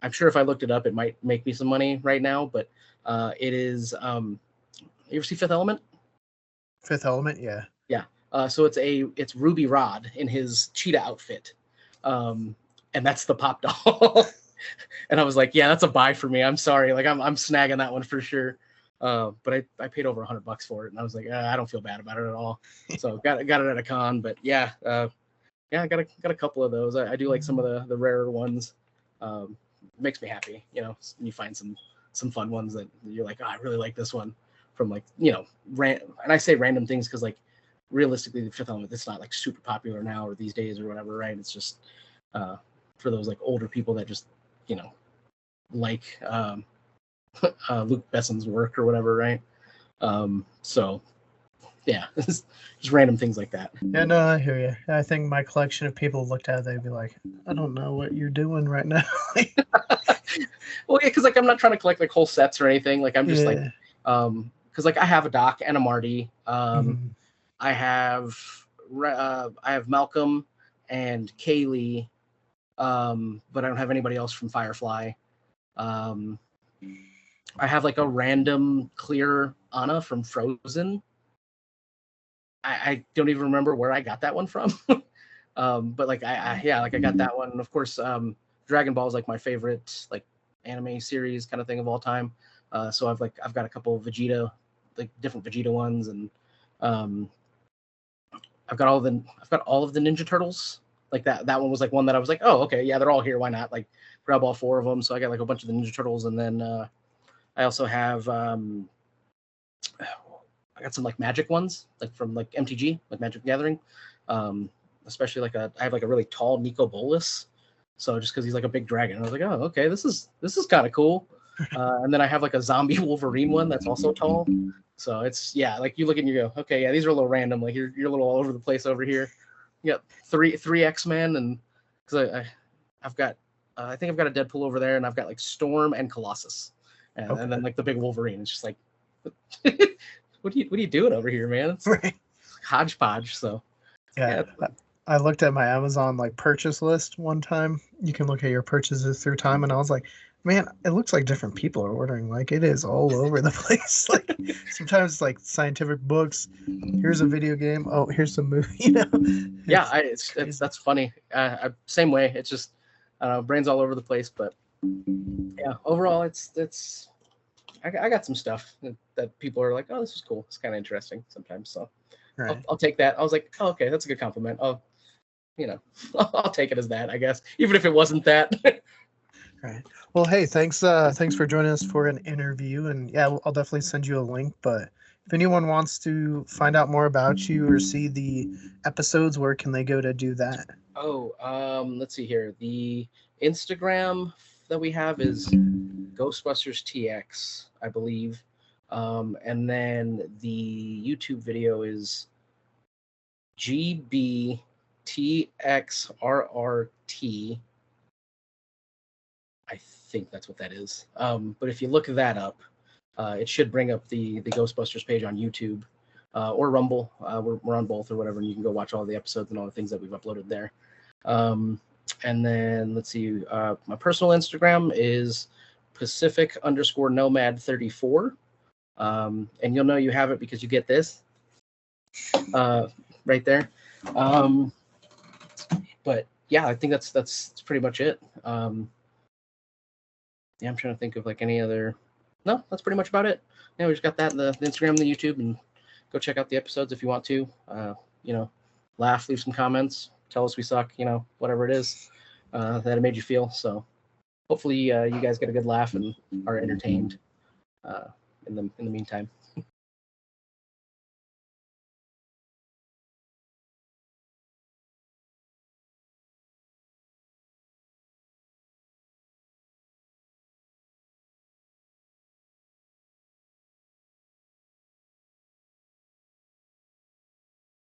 I'm sure if I looked it up, it might make me some money right now. But it is. You ever see Fifth Element? Fifth Element, yeah. Yeah. So it's Ruby Rod in his cheetah outfit, and that's the pop doll. And I was like, yeah, that's a buy for me. I'm sorry, like I'm snagging that one for sure. But I paid over $100 for it, and I was like, I don't feel bad about it at all. So got it at a con, but yeah, yeah, I got a couple of those. I do like some of the rarer ones. Makes me happy, you know. You find some fun ones that you're like, I really like this one from like, you know, and I say random things because like realistically, the Fifth Element, it's not like super popular now or these days or whatever, right? It's just for those like older people that just, you know, like Luke Besson's work or whatever, right? So yeah, just random things like that. Yeah, no, I hear you. I think my collection, if people looked at it, they'd be like, I don't know what you're doing right now. Well, yeah, because like I'm not trying to collect like whole sets or anything. Like I'm just like, Yeah. because like I have a Doc and a Marty. Mhm. I have Malcolm and Kaylee, but I don't have anybody else from Firefly. I have like a random clear Anna from Frozen. I don't even remember where I got that one from. But like I got that one. And of course, Dragon Ball is like my favorite like anime series kind of thing of all time. So I've got a couple of Vegeta, like different Vegeta ones, and I've got all of the Ninja Turtles. Like that one was like one that I was like, oh, okay, yeah, they're all here. Why not? Like grab all 4 of them. So I got like a bunch of the Ninja Turtles, and then I also have I got some like magic ones, like from like MTG, like Magic the Gathering. Especially like I have like a really tall Nico Bolas. So just because he's like a big dragon, I was like, oh, okay, this is kind of cool. And then I have like a zombie Wolverine one that's also tall. So it's like you look and you go, okay, yeah, these are a little random. Like you're a little all over the place over here. You got three X-Men, and because I've got I think I've got a Deadpool over there, and I've got like Storm and Colossus, and then like the big Wolverine. It's just like, what are you doing over here, man? It's Right. hodgepodge. So yeah. I looked at my Amazon like purchase list one time. You can look at your purchases through time, and I was like, man, it looks like different people are ordering. Like it is all over the place. Like sometimes it's like scientific books. Here's a video game. Oh, here's some movie. You know. It's that's funny. Same way. It's just brains all over the place. But yeah, overall, it's I got some stuff that people are like, oh, this is cool. It's kind of interesting sometimes. So Right. I'll take that. I was like, oh, okay, that's a good compliment. I'll take it as that, I guess, even if it wasn't that. Right. Well, hey, thanks for joining us for an interview, and yeah, I'll definitely send you a link. But if anyone wants to find out more about you or see the episodes, where can they go to do that? Oh, let's see here. The Instagram that we have is Ghostbusters TX, I believe. And then the YouTube video is GBTXRRT. I think that's what that is. But if you look that up, it should bring up the Ghostbusters page on YouTube. or Rumble. We're on both or whatever, and you can go watch all the episodes and all the things that we've uploaded there. And then let's see, my personal Instagram is Pacific_Nomad34. And you'll know you have it because you get this right there. But yeah, I think that's pretty much it. Yeah, I'm trying to think of like any other. No, that's pretty much about it. Yeah, we just got that the Instagram, the YouTube, and go check out the episodes if you want to. Laugh, leave some comments, tell us we suck, whatever it is that it made you feel. So hopefully you guys get a good laugh and are entertained in the meantime.